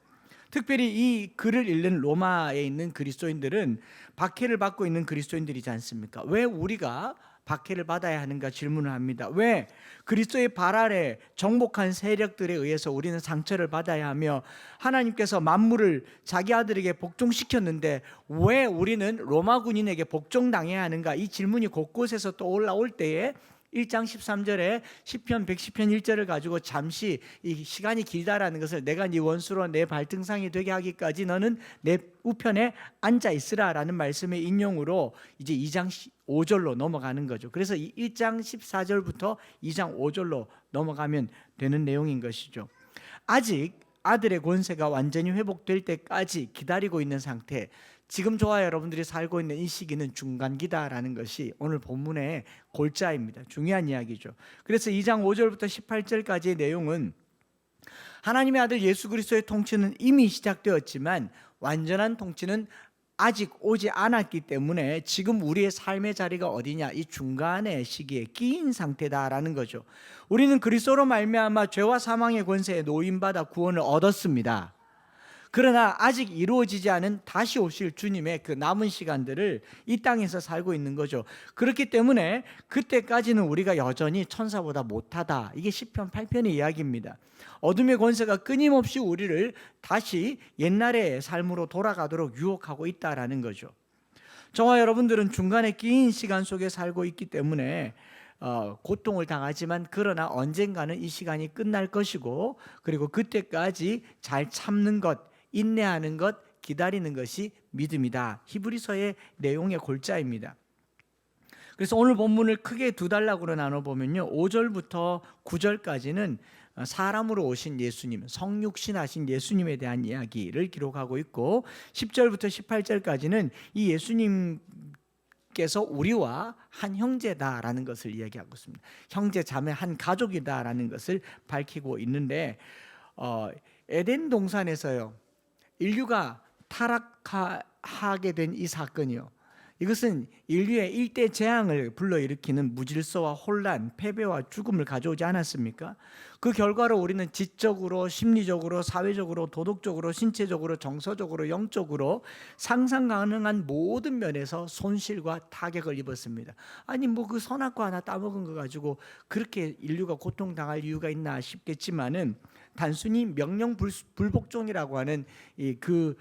특별히 이 글을 읽는 로마에 있는 그리스도인들은 박해를 받고 있는 그리스도인들이지 않습니까? 왜 우리가 박해를 받아야 하는가 질문을 합니다. 왜 그리스도의 발 아래 정복한 세력들에 의해서 우리는 상처를 받아야 하며 하나님께서 만물을 자기 아들에게 복종시켰는데 왜 우리는 로마 군인에게 복종당해야 하는가? 이 질문이 곳곳에서 또 올라올 때에 1장 13절에 시편 110편 1절을 가지고 잠시 이 시간이 길다라는 것을 내가 네 원수로 내 발등상이 되게 하기까지 너는 내 우편에 앉아 있으라라는 말씀의 인용으로 이제 2장 5절로 넘어가는 거죠. 그래서 1장 14절부터 2장 5절로 넘어가면 되는 내용인 것이죠. 아직 아들의 권세가 완전히 회복될 때까지 기다리고 있는 상태, 지금 저와 여러분들이 살고 있는 이 시기는 중간기다라는 것이 오늘 본문의 골자입니다. 중요한 이야기죠. 그래서 2장 5절부터 18절까지의 내용은 하나님의 아들 예수 그리스도의 통치는 이미 시작되었지만 완전한 통치는 아직 오지 않았기 때문에 지금 우리의 삶의 자리가 어디냐? 이 중간의 시기에 끼인 상태다라는 거죠. 우리는 그리스도로 말미암아 죄와 사망의 권세에 노임받아 구원을 얻었습니다. 그러나 아직 이루어지지 않은 다시 오실 주님의 그 남은 시간들을 이 땅에서 살고 있는 거죠. 그렇기 때문에 그때까지는 우리가 여전히 천사보다 못하다. 이게 시편 8편의 이야기입니다. 어둠의 권세가 끊임없이 우리를 다시 옛날의 삶으로 돌아가도록 유혹하고 있다라는 거죠. 저와 여러분들은 중간에 끼인 시간 속에 살고 있기 때문에 고통을 당하지만 그러나 언젠가는 이 시간이 끝날 것이고 그리고 그때까지 잘 참는 것, 인내하는 것, 기다리는 것이 믿음이다. 히브리서의 내용의 골자입니다. 그래서 오늘 본문을 크게 두 단락으로 나눠보면요, 5절부터 9절까지는 사람으로 오신 예수님, 성육신하신 예수님에 대한 이야기를 기록하고 있고 10절부터 18절까지는 이 예수님께서 우리와 한 형제다라는 것을 이야기하고 있습니다. 형제 자매 한 가족이다라는 것을 밝히고 있는데 에덴 동산에서요, 인류가 타락하게 된 이 사건이요, 이것은 인류의 일대 재앙을 불러일으키는 무질서와 혼란, 패배와 죽음을 가져오지 않았습니까? 그 결과로 우리는 지적으로, 심리적으로, 사회적으로, 도덕적으로, 신체적으로, 정서적으로, 영적으로 상상 가능한 모든 면에서 손실과 타격을 입었습니다. 아니 뭐 그 선악과 하나 따먹은 거 가지고 그렇게 인류가 고통당할 이유가 있나 싶겠지만은 단순히 명령 불복종이라고 하는 그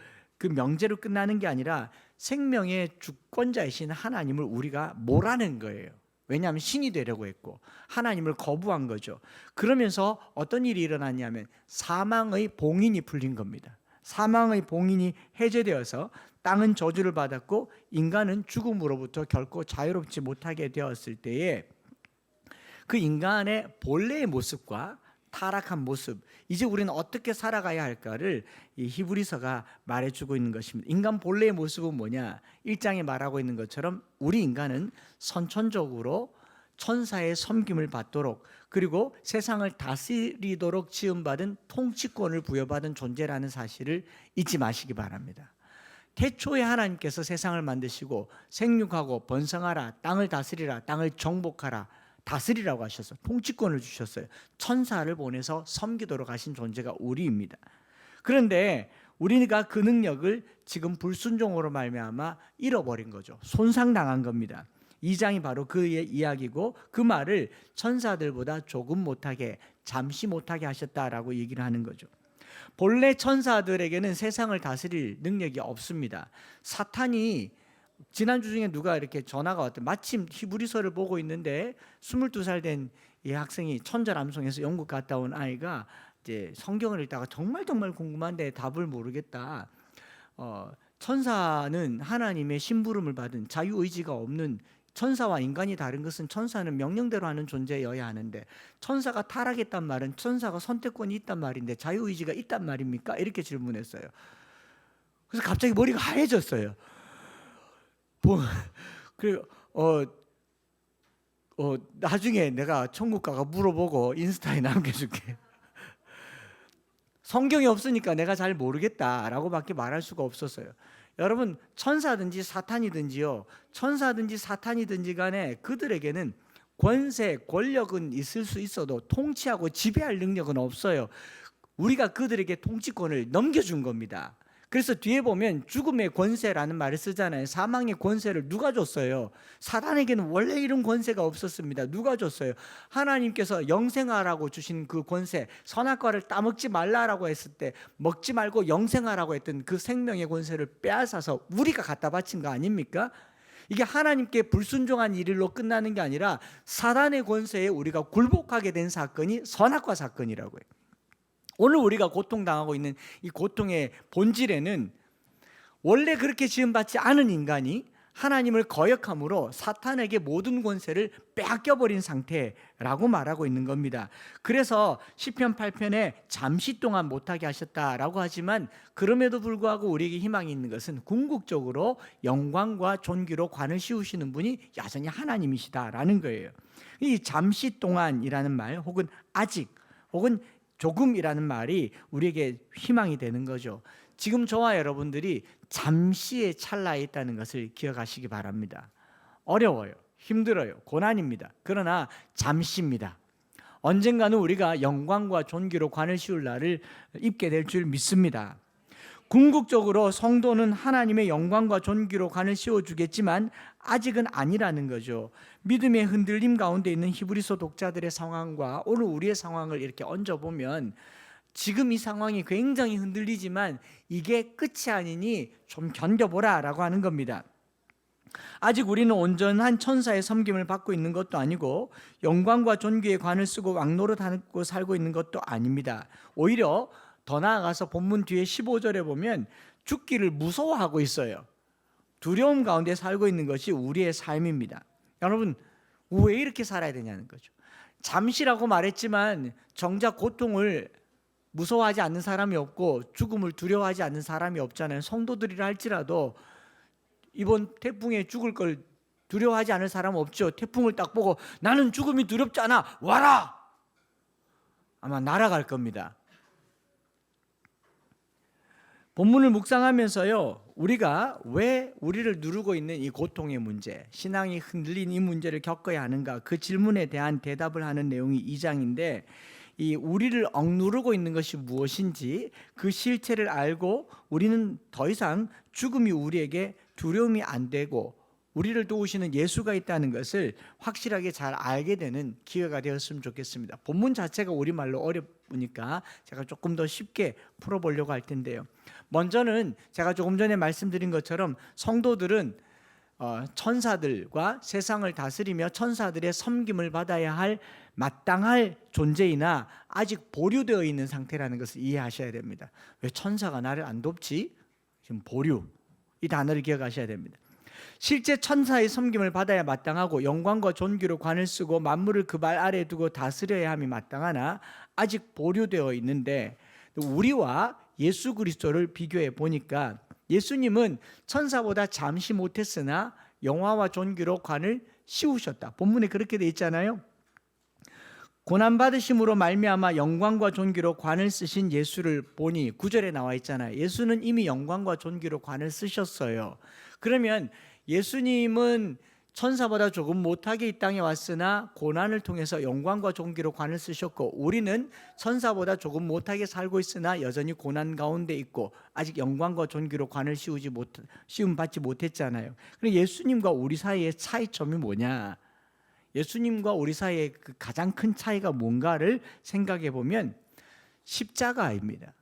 명제로 끝나는 게 아니라 생명의 주권자이신 하나님을 우리가 몰아낸 거예요. 왜냐하면 신이 되려고 했고 하나님을 거부한 거죠. 그러면서 어떤 일이 일어났냐면 사망의 봉인이 풀린 겁니다. 사망의 봉인이 해제되어서 땅은 저주를 받았고 인간은 죽음으로부터 결코 자유롭지 못하게 되었을 때에 그 인간의 본래의 모습과 타락한 모습, 이제 우리는 어떻게 살아가야 할까를 이 히브리서가 말해주고 있는 것입니다. 인간 본래의 모습은 뭐냐? 1장에 말하고 있는 것처럼 우리 인간은 선천적으로 천사의 섬김을 받도록, 그리고 세상을 다스리도록 지음받은 통치권을 부여받은 존재라는 사실을 잊지 마시기 바랍니다. 태초에 하나님께서 세상을 만드시고 생육하고 번성하라, 땅을 다스리라, 땅을 정복하라, 다스리라고 하셔서 통치권을 주셨어요. 천사를 보내서 섬기도록 하신 존재가 우리입니다. 그런데 우리가 그 능력을 지금 불순종으로 말미암아 잃어버린 거죠. 손상당한 겁니다. 2장이 바로 그의 이야기고, 그 말을 천사들보다 조금 못하게, 잠시 못하게 하셨다라고 얘기를 하는 거죠. 본래 천사들에게는 세상을 다스릴 능력이 없습니다. 사탄이, 지난주 중에 누가 이렇게 전화가 왔더니 마침 히브리서를 보고 있는데 22살 된 이 학생이 천자람송에서 영국 갔다 온 아이가 이제 성경을 읽다가 정말 궁금한데 답을 모르겠다. 천사는 하나님의 심부름을 받은 자유의지가 없는, 천사와 인간이 다른 것은 천사는 명령대로 하는 존재여야 하는데 천사가 타락했단 말은 천사가 선택권이 있단 말인데 자유의지가 있단 말입니까? 이렇게 질문했어요. 그래서 갑자기 머리가 하얘졌어요. 그리고 나중에 내가 천국 가가 물어보고 인스타에 남겨줄게. 성경이 없으니까 내가 잘 모르겠다라고 밖에 말할 수가 없었어요. 여러분, 천사든지 사탄이든지요, 천사든지 사탄이든지 간에 그들에게는 권세, 권력은 있을 수 있어도 통치하고 지배할 능력은 없어요. 우리가 그들에게 통치권을 넘겨준 겁니다. 그래서 뒤에 보면 죽음의 권세라는 말을 쓰잖아요. 사망의 권세를 누가 줬어요? 사탄에게는 원래 이런 권세가 없었습니다. 누가 줬어요? 하나님께서 영생하라고 주신 그 권세, 선악과를 따먹지 말라라고 했을 때 먹지 말고 영생하라고 했던 그 생명의 권세를 빼앗아서 우리가 갖다 바친 거 아닙니까? 이게 하나님께 불순종한 일로 끝나는 게 아니라 사단의 권세에 우리가 굴복하게 된 사건이 선악과 사건이라고 해요. 오늘 우리가 고통당하고 있는 이 고통의 본질에는 원래 그렇게 지음받지 않은 인간이 하나님을 거역함으로 사탄에게 모든 권세를 빼앗겨버린 상태라고 말하고 있는 겁니다. 그래서 시편 8편에 잠시 동안 못하게 하셨다라고 하지만, 그럼에도 불구하고 우리에게 희망이 있는 것은 궁극적으로 영광과 존귀로 관을 씌우시는 분이 여전히 하나님이시다라는 거예요. 이 잠시 동안이라는 말, 혹은 아직, 혹은 조금이라는 말이 우리에게 희망이 되는 거죠. 지금 저와 여러분들이 잠시의 찰나에 있다는 것을 기억하시기 바랍니다. 어려워요, 힘들어요, 고난입니다. 그러나 잠시입니다. 언젠가는 우리가 영광과 존귀로 관을 씌울 날을 입게 될 줄 믿습니다. 궁극적으로 성도는 하나님의 영광과 존귀로 관을 씌워주겠지만 아직은 아니라는 거죠. 믿음의 흔들림 가운데 있는 히브리서 독자들의 상황과 오늘 우리의 상황을 이렇게 얹어보면 지금 이 상황이 굉장히 흔들리지만 이게 끝이 아니니 좀 견뎌보라 라고 하는 겁니다. 아직 우리는 온전한 천사의 섬김을 받고 있는 것도 아니고 영광과 존귀의 관을 쓰고 왕노릇하고 살고 있는 것도 아닙니다. 오히려 더 나아가서 본문 뒤에 15절에 보면 죽기를 무서워하고 있어요. 두려움 가운데 살고 있는 것이 우리의 삶입니다. 여러분, 왜 이렇게 살아야 되냐는 거죠. 잠시라고 말했지만 정작 고통을 무서워하지 않는 사람이 없고 죽음을 두려워하지 않는 사람이 없잖아요. 성도들이라 할지라도 이번 태풍에 죽을 걸 두려워하지 않을 사람 없죠. 태풍을 딱 보고 나는 죽음이 두렵지 않아, 와라! 아마 날아갈 겁니다. 본문을 묵상하면서요, 우리가 왜 우리를 누르고 있는 이 고통의 문제, 신앙이 흔들린 이 문제를 겪어야 하는가, 그 질문에 대한 대답을 하는 내용이 2장인데, 이 우리를 억누르고 있는 것이 무엇인지 그 실체를 알고 우리는 더 이상 죽음이 우리에게 두려움이 안 되고 우리를 도우시는 예수가 있다는 것을 확실하게 잘 알게 되는 기회가 되었으면 좋겠습니다. 본문 자체가 우리말로 어려우니까 제가 조금 더 쉽게 풀어보려고 할 텐데요. 먼저는 제가 조금 전에 말씀드린 것처럼 성도들은 천사들과 세상을 다스리며 천사들의 섬김을 받아야 할 마땅할 존재이나 아직 보류되어 있는 상태라는 것을 이해하셔야 됩니다. 왜 천사가 나를 안 돕지? 지금 보류, 이 단어를 기억하셔야 됩니다. 실제 천사의 섬김을 받아야 마땅하고 영광과 존귀로 관을 쓰고 만물을 그 발 아래에 두고 다스려야 함이 마땅하나 아직 보류되어 있는데, 우리와 예수 그리스도를 비교해 보니까 예수님은 천사보다 잠시 못했으나 영화와 존귀로 관을 씌우셨다. 본문에 그렇게 돼 있잖아요. 고난 받으심으로 말미암아 영광과 존귀로 관을 쓰신 예수를 보니 9절에 나와 있잖아요. 예수는 이미 영광과 존귀로 관을 쓰셨어요. 그러면 예수님은 천사보다 조금 못하게 이 땅에 왔으나 고난을 통해서 영광과 존귀로 관을 쓰셨고, 우리는 천사보다 조금 못하게 살고 있으나 여전히 고난 가운데 있고 아직 영광과 존귀로 관을 씌움 받지 못했잖아요. 그럼 예수님과 우리 사이의 차이점이 뭐냐? 예수님과 우리 사이의 그 가장 큰 차이가 뭔가를 생각해 보면 십자가입니다.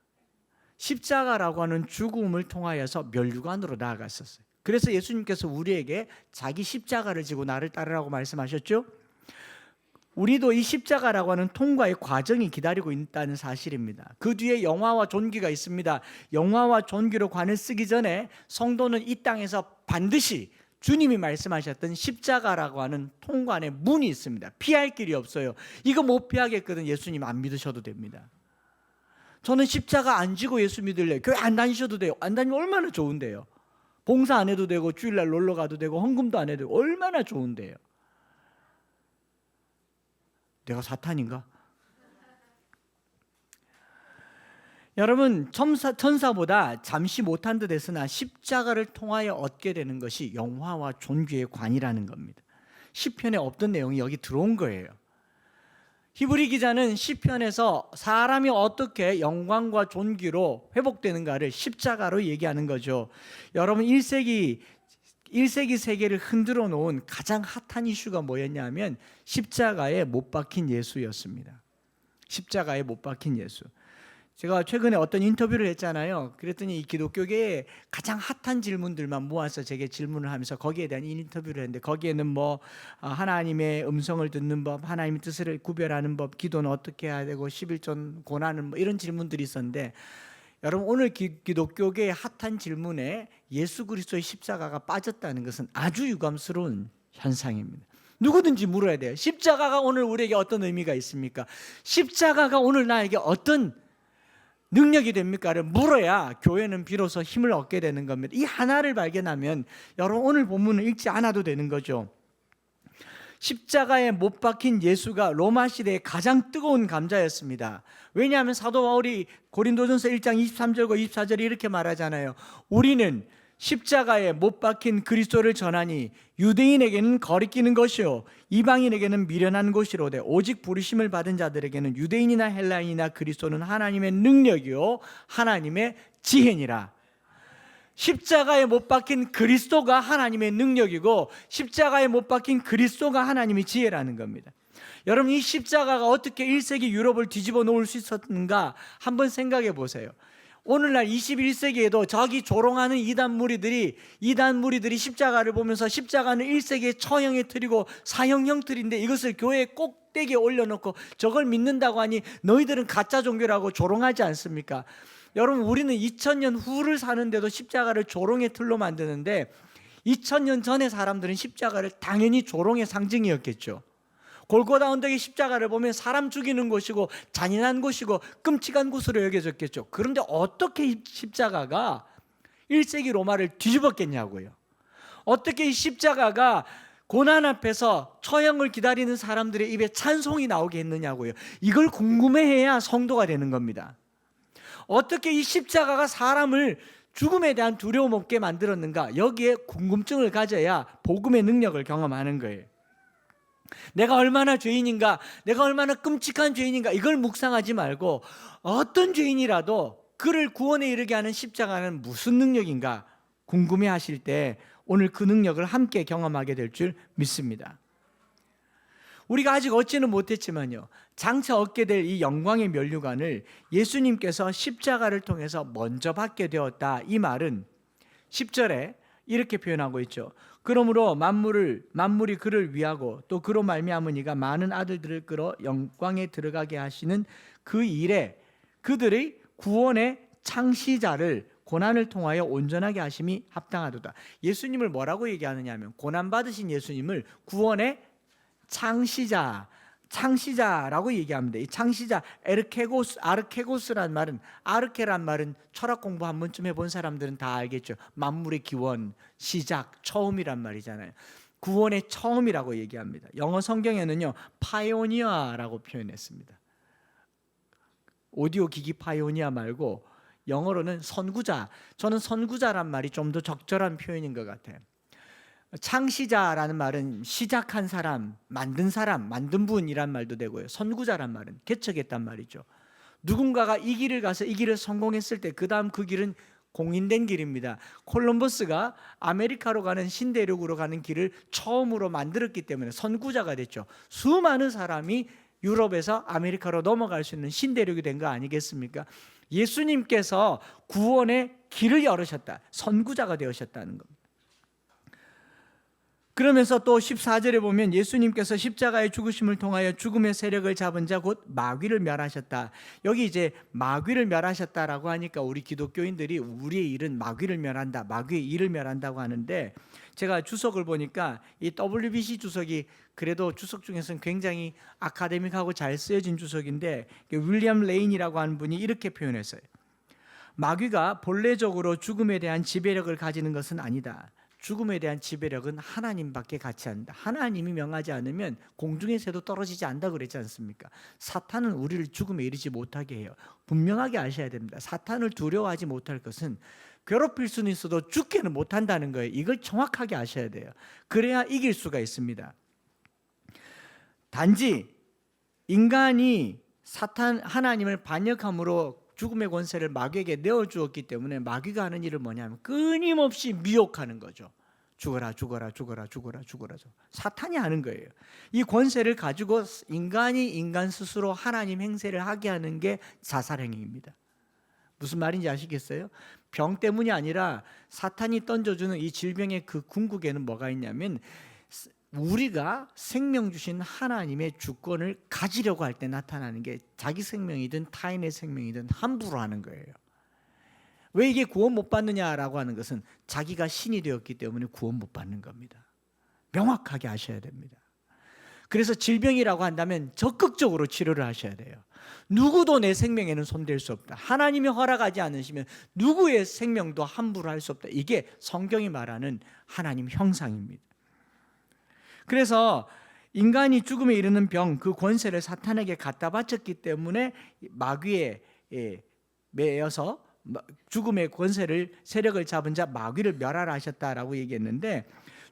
십자가라고 하는 죽음을 통하여서 멸류관으로 나아갔었어요. 그래서 예수님께서 우리에게 자기 십자가를 지고 나를 따르라고 말씀하셨죠. 우리도 이 십자가라고 하는 통과의 과정이 기다리고 있다는 사실입니다. 그 뒤에 영화와 존귀가 있습니다. 영화와 존귀로 관을 쓰기 전에 성도는 이 땅에서 반드시 주님이 말씀하셨던 십자가라고 하는 통관의 문이 있습니다. 피할 길이 없어요. 이거 못 피하겠거든 예수님 안 믿으셔도 됩니다. 저는 십자가 안 지고 예수 믿을래요. 교회 안 다니셔도 돼요. 안 다니면 얼마나 좋은데요. 봉사 안 해도 되고 주일날 놀러 가도 되고 헌금도 안 해도 되고 얼마나 좋은데요. 내가 사탄인가? 여러분, 천사보다 잠시 못한 듯 했으나 십자가를 통하여 얻게 되는 것이 영화와 존귀의 관이라는 겁니다. 시편에 없던 내용이 여기 들어온 거예요. 히브리 기자는 시편에서 사람이 어떻게 영광과 존귀로 회복되는가를 십자가로 얘기하는 거죠. 여러분, 1세기 세계를 흔들어 놓은 가장 핫한 이슈가 뭐였냐면 십자가에 못 박힌 예수였습니다. 십자가에 못 박힌 예수. 제가 최근에 어떤 인터뷰를 했잖아요. 그랬더니 이 기독교계의 가장 핫한 질문들만 모아서 제게 질문을 하면서 거기에 대한 인터뷰를 했는데, 거기에는 뭐 하나님의 음성을 듣는 법, 하나님의 뜻을 구별하는 법, 기도는 어떻게 해야 되고 11조 고난은 뭐 이런 질문들이 있었는데, 여러분 오늘 기독교계의 핫한 질문에 예수 그리스도의 십자가가 빠졌다는 것은 아주 유감스러운 현상입니다. 누구든지 물어야 돼요. 십자가가 오늘 우리에게 어떤 의미가 있습니까? 십자가가 오늘 나에게 어떤 능력이 됩니까를 물어야 교회는 비로소 힘을 얻게 되는 겁니다. 이 하나를 발견하면 여러분 오늘 본문을 읽지 않아도 되는 거죠. 십자가에 못 박힌 예수가 로마 시대의 가장 뜨거운 감자였습니다. 왜냐하면 사도 바울이 고린도전서 1장 23절과 24절에 이렇게 말하잖아요. 우리는 십자가에 못 박힌 그리스도를 전하니 유대인에게는 거리끼는 것이요 이방인에게는 미련한 것이로되 오직 부르심을 받은 자들에게는 유대인이나 헬라인이나 그리스도는 하나님의 능력이요 하나님의 지혜니라. 십자가에 못 박힌 그리스도가 하나님의 능력이고 십자가에 못 박힌 그리스도가 하나님의 지혜라는 겁니다. 여러분, 이 십자가가 어떻게 1세기 유럽을 뒤집어 놓을 수 있었는가 한번 생각해 보세요. 오늘날 21세기에도 저기 조롱하는 이단 무리들이 십자가를 보면서 십자가는 1세기의 처형의 틀이고 사형형 틀인데 이것을 교회 꼭대기에 올려놓고 저걸 믿는다고 하니 너희들은 가짜 종교라고 조롱하지 않습니까? 여러분, 우리는 2000년 후를 사는데도 십자가를 조롱의 틀로 만드는데 2000년 전의 사람들은 십자가를 당연히 조롱의 상징이었겠죠. 골고다 언덕의 십자가를 보면 사람 죽이는 곳이고 잔인한 곳이고 끔찍한 곳으로 여겨졌겠죠. 그런데 어떻게 십자가가 1세기 로마를 뒤집었겠냐고요. 어떻게 이 십자가가 고난 앞에서 처형을 기다리는 사람들의 입에 찬송이 나오게 했느냐고요. 이걸 궁금해해야 성도가 되는 겁니다. 어떻게 이 십자가가 사람을 죽음에 대한 두려움 없게 만들었는가, 여기에 궁금증을 가져야 복음의 능력을 경험하는 거예요. 내가 얼마나 죄인인가, 내가 얼마나 끔찍한 죄인인가, 이걸 묵상하지 말고 어떤 죄인이라도 그를 구원에 이르게 하는 십자가는 무슨 능력인가 궁금해하실 때 오늘 그 능력을 함께 경험하게 될 줄 믿습니다. 우리가 아직 얻지는 못했지만요, 장차 얻게 될 이 영광의 면류관을 예수님께서 십자가를 통해서 먼저 받게 되었다. 이 말은 10절에 이렇게 표현하고 있죠. 그러므로 만물이 그를 위하고 또 그로 말미암으니가 많은 아들들을 끌어 영광에 들어가게 하시는 그 일에 그들의 구원의 창시자를 고난을 통하여 온전하게 하심이 합당하도다. 예수님을 뭐라고 얘기하느냐 하면 고난 받으신 예수님을 구원의 창시자라고 얘기합니다. 이 창시자 아르케고스란 말은, 아르케란 말은 철학 공부 한 번쯤 해본 사람들은 다 알겠죠. 만물의 기원, 시작, 처음이란 말이잖아요. 구원의 처음이라고 얘기합니다. 영어 성경에는요 파이오니아라고 표현했습니다. 오디오 기기 파이오니아 말고 영어로는 선구자. 저는 선구자란 말이 좀 더 적절한 표현인 것 같아요. 창시자라는 말은 시작한 사람, 만든 분이란 말도 되고요. 선구자란 말은 개척했단 말이죠. 누군가가 이 길을 가서 이 길을 성공했을 때 그 다음 그 길은 공인된 길입니다. 콜럼버스가 아메리카로 가는 신대륙으로 가는 길을 처음으로 만들었기 때문에 선구자가 됐죠. 수많은 사람이 유럽에서 아메리카로 넘어갈 수 있는 신대륙이 된 거 아니겠습니까? 예수님께서 구원의 길을 열으셨다. 선구자가 되으셨다는 겁니다. 그러면서 또 14절에 보면 예수님께서 십자가의 죽으심을 통하여 죽음의 세력을 잡은 자 곧 마귀를 멸하셨다. 여기 이제 마귀를 멸하셨다라고 하니까 우리 기독교인들이 우리의 일은 마귀를 멸한다, 마귀의 일을 멸한다고 하는데, 제가 주석을 보니까 이 WBC 주석이 그래도 주석 중에서는 굉장히 아카데믹하고 잘 쓰여진 주석인데, 윌리엄 레인이라고 하는 분이 이렇게 표현했어요. 마귀가 본래적으로 죽음에 대한 지배력을 가지는 것은 아니다. 죽음에 대한 지배력은 하나님밖에 같이 한다. 하나님이 명하지 않으면 공중의 새도 떨어지지 않는다 그랬지 않습니까? 사탄은 우리를 죽음에 이르지 못하게 해요. 분명하게 아셔야 됩니다. 사탄을 두려워하지 못할 것은 괴롭힐 수는 있어도 죽게는 못한다는 거예요. 이걸 정확하게 아셔야 돼요. 그래야 이길 수가 있습니다. 단지 인간이 하나님을 반역함으로 죽음의 권세를 마귀에게 내어주었기 때문에 마귀가 하는 일은 뭐냐면 끊임없이 미혹하는 거죠. 죽어라 죽어라 죽어라 죽어라 죽어라. 사탄이 하는 거예요. 이 권세를 가지고 인간이 인간 스스로 하나님 행세를 하게 하는 게 자살행위입니다. 무슨 말인지 아시겠어요? 병 때문이 아니라 사탄이 던져주는 이 질병의 그 궁극에는 뭐가 있냐면, 우리가 생명 주신 하나님의 주권을 가지려고 할 때 나타나는 게 자기 생명이든 타인의 생명이든 함부로 하는 거예요. 왜 이게 구원 못 받느냐라고 하는 것은 자기가 신이 되었기 때문에 구원 못 받는 겁니다. 명확하게 아셔야 됩니다. 그래서 질병이라고 한다면 적극적으로 치료를 하셔야 돼요. 누구도 내 생명에는 손댈 수 없다. 하나님이 허락하지 않으시면 누구의 생명도 함부로 할 수 없다. 이게 성경이 말하는 하나님 형상입니다. 그래서 인간이 죽음에 이르는 병, 그 권세를 사탄에게 갖다 바쳤기 때문에 마귀에 매여서 죽음의 세력을 잡은 자 마귀를 멸하라 하셨다라고 얘기했는데,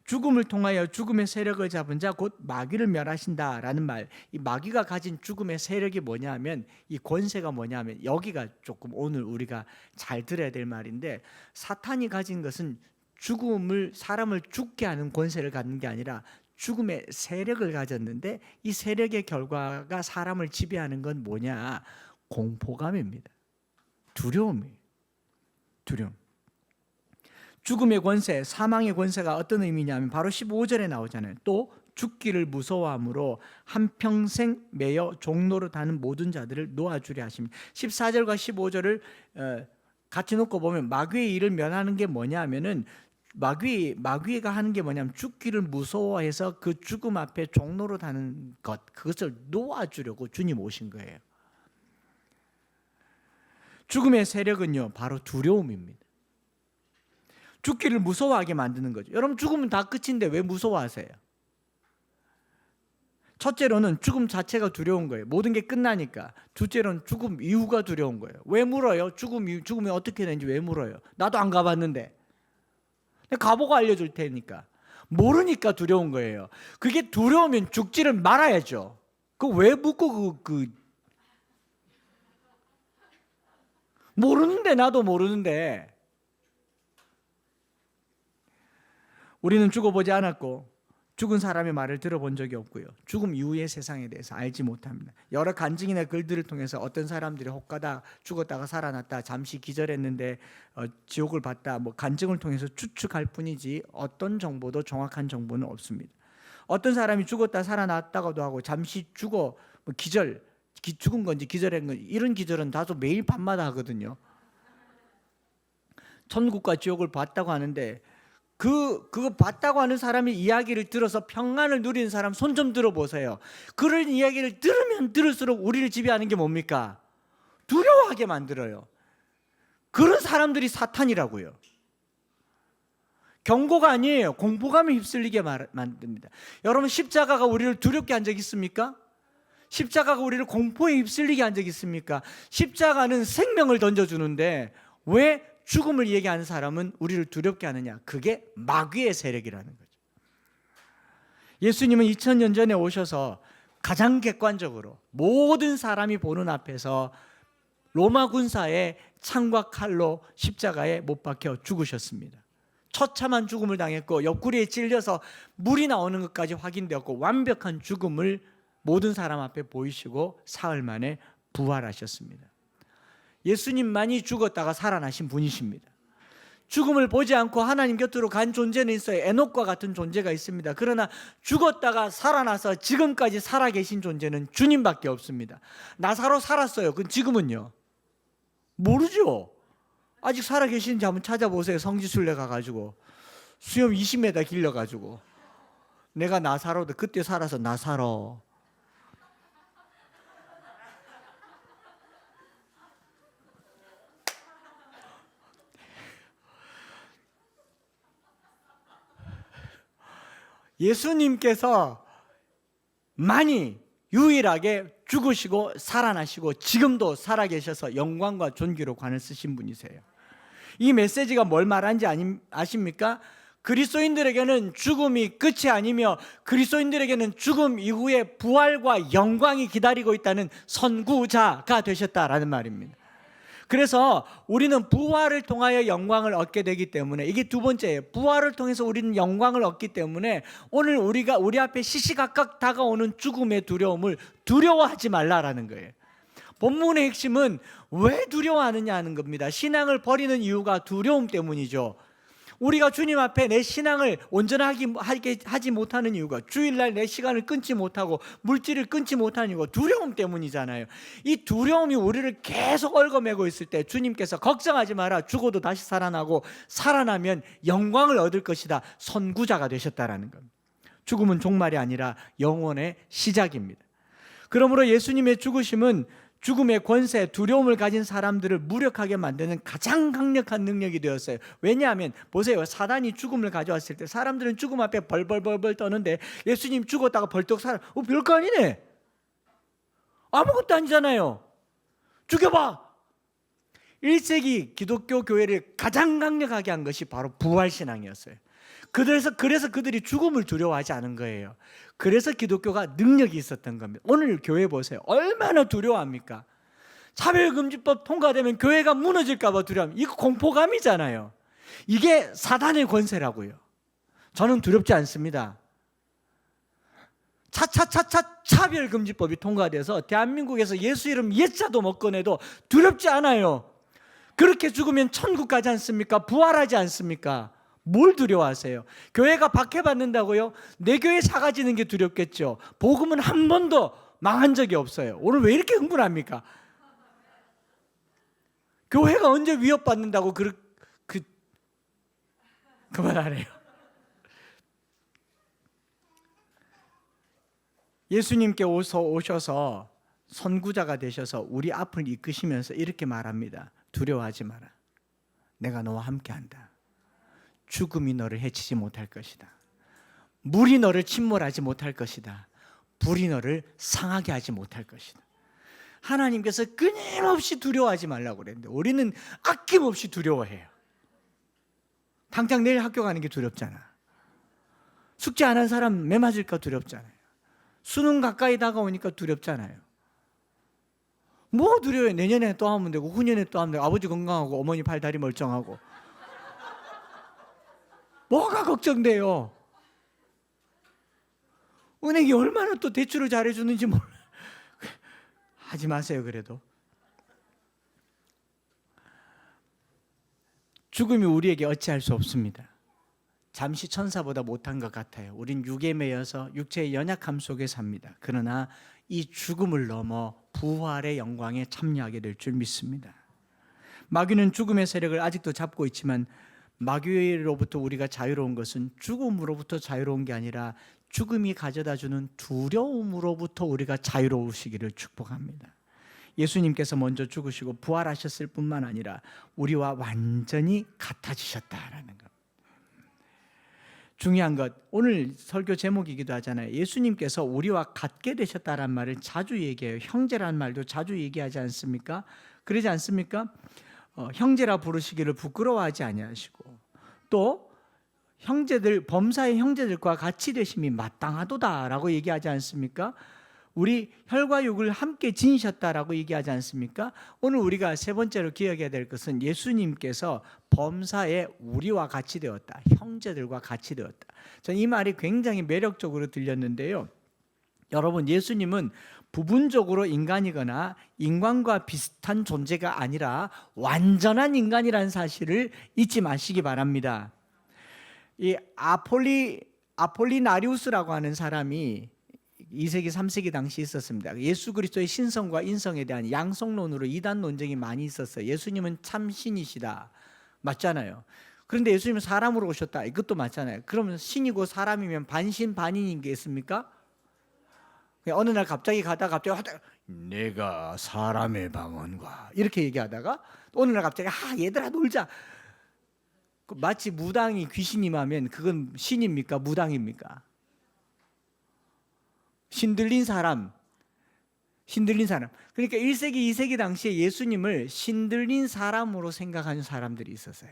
죽음을 통하여 죽음의 세력을 잡은 자 곧 마귀를 멸하신다라는 말, 이 마귀가 가진 죽음의 세력이 뭐냐면, 이 권세가 뭐냐면, 여기가 조금 오늘 우리가 잘 들어야 될 말인데, 사탄이 가진 것은 사람을 죽게 하는 권세를 갖는 게 아니라 죽음의 세력을 가졌는데, 이 세력의 결과가 사람을 지배하는 건 뭐냐? 공포감입니다. 두려움이에요. 두려움. 죽음의 권세, 사망의 권세가 어떤 의미냐면 바로 15절에 나오잖아요. 또 죽기를 무서워함으로 한평생 매여 종로로 다는 모든 자들을 놓아주려 하십니다. 14절과 15절을 같이 놓고 보면 마귀의 일을 면하는 게 뭐냐면은, 마귀가 하는 게 뭐냐면 죽기를 무서워해서 그 죽음 앞에 종로로 다는 것, 그것을 놓아주려고 주님 오신 거예요. 죽음의 세력은요 바로 두려움입니다. 죽기를 무서워하게 만드는 거죠. 여러분, 죽으면 다 끝인데 왜 무서워하세요? 첫째로는 죽음 자체가 두려운 거예요. 모든 게 끝나니까. 둘째로는 죽음 이후가 두려운 거예요. 왜 물어요? 죽음이 어떻게 되는지 왜 물어요? 나도 안 가봤는데. 가보고 알려줄 테니까. 모르니까 두려운 거예요. 그게 두려우면 죽지를 말아야죠. 왜 묻고 모르는데, 나도 모르는데. 우리는 죽어보지 않았고 죽은 사람의 말을 들어본 적이 없고요. 죽음 이후의 세상에 대해서 알지 못합니다. 여러 간증이나 글들을 통해서 어떤 사람들이 혹가다 죽었다가 살아났다, 잠시 기절했는데 지옥을 봤다, 간증을 통해서 추측할 뿐이지 어떤 정보도 정확한 정보는 없습니다. 어떤 사람이 죽었다 살아났다고도 하고 잠시 죽어 죽은 건지 기절한 건지, 이런 기절은 다소 매일 밤마다 하거든요. 천국과 지옥을 봤다고 하는데 그거 봤다고 하는 사람의 이야기를 들어서 평안을 누리는 사람 손 좀 들어보세요. 그런 이야기를 들으면 들을수록 우리를 지배하는 게 뭡니까? 두려워하게 만들어요. 그런 사람들이 사탄이라고요. 경고가 아니에요. 공포감에 휩쓸리게 만듭니다. 여러분, 십자가가 우리를 두렵게 한 적 있습니까? 십자가가 우리를 공포에 휩쓸리게 한 적 있습니까? 십자가는 생명을 던져주는데 왜 죽음을 얘기하는 사람은 우리를 두렵게 하느냐? 그게 마귀의 세력이라는 거죠. 예수님은 2000년 전에 오셔서 가장 객관적으로 모든 사람이 보는 앞에서 로마 군사의 창과 칼로 십자가에 못 박혀 죽으셨습니다. 처참한 죽음을 당했고 옆구리에 찔려서 물이 나오는 것까지 확인되었고 완벽한 죽음을 모든 사람 앞에 보이시고 사흘 만에 부활하셨습니다. 예수님만이 죽었다가 살아나신 분이십니다. 죽음을 보지 않고 하나님 곁으로 간 존재는 있어요. 에녹과 같은 존재가 있습니다. 그러나 죽었다가 살아나서 지금까지 살아계신 존재는 주님밖에 없습니다. 나사로 살았어요. 그럼 지금은요? 모르죠. 아직 살아계신지 한번 찾아보세요. 성지순례 가가지고 수염 20m 길러가지고 내가 나사로도 그때 살아서 나사로. 예수님께서 많이 유일하게 죽으시고 살아나시고 지금도 살아계셔서 영광과 존귀로 관을 쓰신 분이세요. 이 메시지가 뭘 말하는지 아십니까? 그리스도인들에게는 죽음이 끝이 아니며 그리스도인들에게는 죽음 이후에 부활과 영광이 기다리고 있다는 선구자가 되셨다라는 말입니다. 그래서 우리는 부활을 통하여 영광을 얻게 되기 때문에, 이게 두 번째예요. 부활을 통해서 우리는 영광을 얻기 때문에 오늘 우리가 우리 앞에 시시각각 다가오는 죽음의 두려움을 두려워하지 말라라는 거예요. 본문의 핵심은 왜 두려워하느냐 하는 겁니다. 신앙을 버리는 이유가 두려움 때문이죠. 우리가 주님 앞에 내 신앙을 온전하게 하지 못하는 이유가, 주일날 내 시간을 끊지 못하고 물질을 끊지 못하는 이유가 두려움 때문이잖아요. 이 두려움이 우리를 계속 얽어매고 있을 때 주님께서 걱정하지 마라, 죽어도 다시 살아나고 살아나면 영광을 얻을 것이다, 선구자가 되셨다라는 겁니다. 죽음은 종말이 아니라 영원의 시작입니다. 그러므로 예수님의 죽으심은 죽음의 권세, 두려움을 가진 사람들을 무력하게 만드는 가장 강력한 능력이 되었어요. 왜냐하면 보세요, 사단이 죽음을 가져왔을 때 사람들은 죽음 앞에 벌벌벌벌 떠는데 예수님 죽었다가 벌떡 살아. 별거 아니네, 아무것도 아니잖아요. 죽여봐. 1세기 기독교 교회를 가장 강력하게 한 것이 바로 부활신앙이었어요. 그래서 그들이 죽음을 두려워하지 않은 거예요. 그래서 기독교가 능력이 있었던 겁니다. 오늘 교회 보세요. 얼마나 두려워합니까? 차별금지법 통과되면 교회가 무너질까 봐 두려워합니다. 이거 공포감이잖아요. 이게 사단의 권세라고요. 저는 두렵지 않습니다. 차별금지법이 통과돼서 대한민국에서 예수 이름 예자도 못 꺼내도 두렵지 않아요. 그렇게 죽으면 천국 가지 않습니까? 부활하지 않습니까? 뭘 두려워하세요? 교회가 박해받는다고요? 내 교회 작아지는 게 두렵겠죠. 복음은 한 번도 망한 적이 없어요. 오늘 왜 이렇게 흥분합니까? 교회가 언제 위협받는다고 그만하래요. 예수님께 오셔서 선구자가 되셔서 우리 앞을 이끄시면서 이렇게 말합니다. 두려워하지 마라. 내가 너와 함께한다. 죽음이 너를 해치지 못할 것이다. 물이 너를 침몰하지 못할 것이다. 불이 너를 상하게 하지 못할 것이다. 하나님께서 끊임없이 두려워하지 말라고 그랬는데 우리는 아낌없이 두려워해요. 당장 내일 학교 가는 게 두렵잖아. 숙제 안 한 사람 매 맞을까 두렵잖아요. 수능 가까이 다가오니까 두렵잖아요. 뭐 두려워요? 내년에 또 하면 되고 후년에 또 하면 되고 아버지 건강하고 어머니 발다리 멀쩡하고 뭐가 걱정돼요? 은행이 얼마나 또 대출을 잘해주는지 몰라요. 하지 마세요. 그래도 죽음이 우리에게 어찌할 수 없습니다. 잠시 천사보다 못한 것 같아요. 우린 육에 매여서 육체의 연약함 속에 삽니다. 그러나 이 죽음을 넘어 부활의 영광에 참여하게 될 줄 믿습니다. 마귀는 죽음의 세력을 아직도 잡고 있지만 마귀로부터 우리가 자유로운 것은 죽음으로부터 자유로운 게 아니라 죽음이 가져다주는 두려움으로부터 우리가 자유로우시기를 축복합니다. 예수님께서 먼저 죽으시고 부활하셨을 뿐만 아니라 우리와 완전히 같아지셨다라는 것. 중요한 것, 오늘 설교 제목이기도 하잖아요. 예수님께서 우리와 같게 되셨다란 말을 자주 얘기해요. 형제란 말도 자주 얘기하지 않습니까? 그러지 않습니까? 형제라 부르시기를 부끄러워하지 아니하시고, 또 형제들, 범사의 형제들과 같이 되심이 마땅하도다라고 얘기하지 않습니까? 우리 혈과 육을 함께 지니셨다라고 얘기하지 않습니까? 오늘 우리가 세 번째로 기억해야 될 것은 예수님께서 범사에 우리와 같이 되었다, 형제들과 같이 되었다. 저는 이 말이 굉장히 매력적으로 들렸는데요. 여러분, 예수님은 부분적으로 인간이거나 인간과 비슷한 존재가 아니라 완전한 인간이라는 사실을 잊지 마시기 바랍니다. 이 아폴리나리우스라고 하는 사람이 2세기 3세기 당시 있었습니다. 예수 그리스도의 신성과 인성에 대한 양성론으로 이단 논쟁이 많이 있었어요. 예수님은 참 신이시다, 맞잖아요. 그런데 예수님은 사람으로 오셨다, 이것도 맞잖아요. 그러면 신이고 사람이면 반신 반인이겠습니까? 어느 날 갑자기 가다가 내가 사람의 방언과 이렇게 얘기하다가 어느 날 갑자기 얘들아 놀자, 마치 무당이 귀신이 임하면 그건 신입니까 무당입니까? 신들린 사람. 그러니까 1세기 2세기 당시에 예수님을 신들린 사람으로 생각하는 사람들이 있었어요.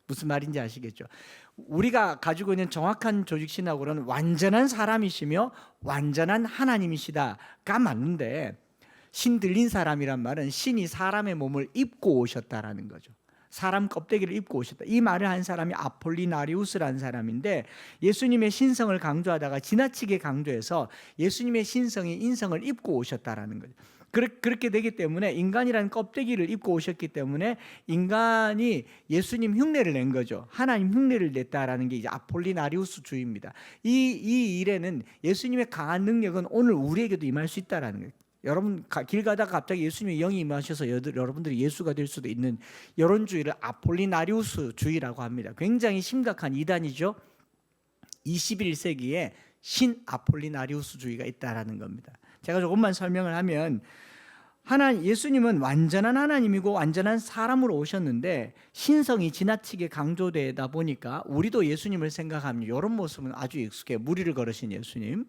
무슨 말인지 아시겠죠? 우리가 가지고 있는 정확한 조직신학으로는 완전한 사람이시며 완전한 하나님이시다가 맞는데, 신들린 사람이란 말은 신이 사람의 몸을 입고 오셨다라는 거죠. 사람 껍데기를 입고 오셨다. 이 말을 한 사람이 아폴리나리우스라는 사람인데, 예수님의 신성을 강조하다가 지나치게 강조해서 예수님의 신성이 인성을 입고 오셨다라는 거죠. 그렇게 되기 때문에 인간이라는 껍데기를 입고 오셨기 때문에 인간이 예수님 흉내를 낸 거죠. 하나님 흉내를 냈다라는 게 이제 아폴리나리우스주의입니다. 이 일에는 예수님의 강한 능력은 오늘 우리에게도 임할 수 있다라는 거예요. 여러분 길 가다가 갑자기 예수님의 영이 임하셔서 여러분들이 예수가 될 수도 있는 이런 주의를 아폴리나리우스주의라고 합니다. 굉장히 심각한 이단이죠. 21세기에 신 아폴리나리우스주의가 있다라는 겁니다. 제가 조금만 설명을 하면, 예수님은 완전한 하나님이고 완전한 사람으로 오셨는데 신성이 지나치게 강조되다 보니까 우리도 예수님을 생각하면 이런 모습은 아주 익숙해요. 무리를 걸으신 예수님,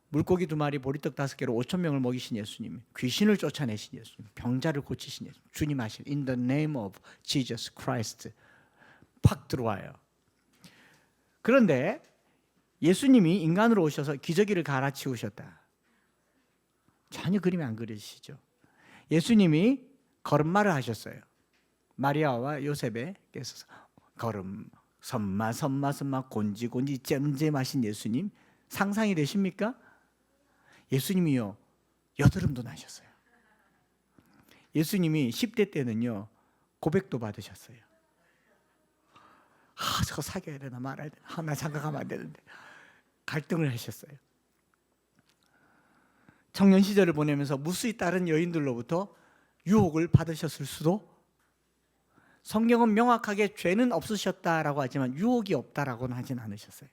물고기 2마리 보리떡 5개로 5,000명을 먹이신 예수님, 귀신을 쫓아내신 예수님, 병자를 고치신 예수님, 주님 하신 In the name of Jesus Christ 팍 들어와요. 그런데 예수님이 인간으로 오셔서 기저귀를 갈아치우셨다, 전혀 그림이 안 그려지시죠? 예수님이 걸음마를 하셨어요. 마리아와 요셉에게서 걸음 선마 곤지 잼잼하신 예수님 상상이 되십니까? 예수님이요 여드름도 나셨어요. 예수님이 10대 때는요 고백도 받으셨어요. 저거 사귀어야 되나 말아야 되나, 나 장가가면 안 되는데, 갈등을 하셨어요. 청년 시절을 보내면서 무수히 다른 여인들로부터 유혹을 받으셨을 수도. 성경은 명확하게 죄는 없으셨다라고 하지만 유혹이 없다라고는 하진 않으셨어요.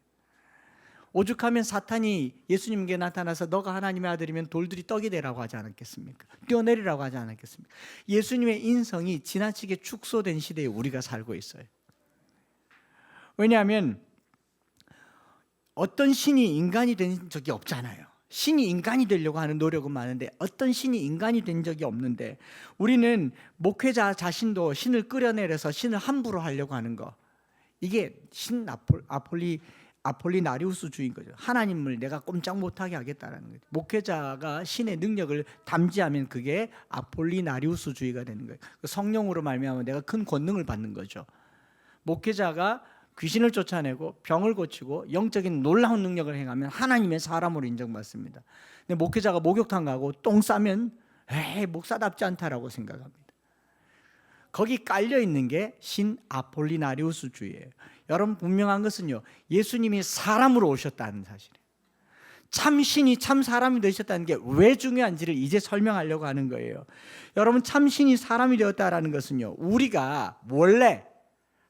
오죽하면 사탄이 예수님께 나타나서 너가 하나님의 아들이면 돌들이 떡이 되라고 하지 않았겠습니까? 뛰어내리라고 하지 않았겠습니까? 예수님의 인성이 지나치게 축소된 시대에 우리가 살고 있어요. 왜냐하면 어떤 신이 인간이 된 적이 없잖아요. 신이 인간이 되려고 하는 노력은 많은데 어떤 신이 인간이 된 적이 없는데, 우리는 목회자 자신도 신을 끌어내려서 신을 함부로 하려고 하는 거, 이게 신 아폴리나리우스주의인 거죠. 하나님을 내가 꼼짝 못하게 하겠다라는 거죠. 목회자가 신의 능력을 담지하면 그게 아폴리나리우스주의가 되는 거예요. 성령으로 말미암아 내가 큰 권능을 받는 거죠. 목회자가 귀신을 쫓아내고 병을 고치고 영적인 놀라운 능력을 행하면 하나님의 사람으로 인정받습니다. 근데 목회자가 목욕탕 가고 똥 싸면 목사답지 않다라고 생각합니다. 거기 깔려 있는 게 신 아폴리나리우스주의예요. 여러분 분명한 것은요, 예수님이 사람으로 오셨다는 사실이에요. 참 신이 참 사람이 되셨다는 게 왜 중요한지를 이제 설명하려고 하는 거예요. 여러분, 참 신이 사람이 되었다라는 것은요, 우리가 원래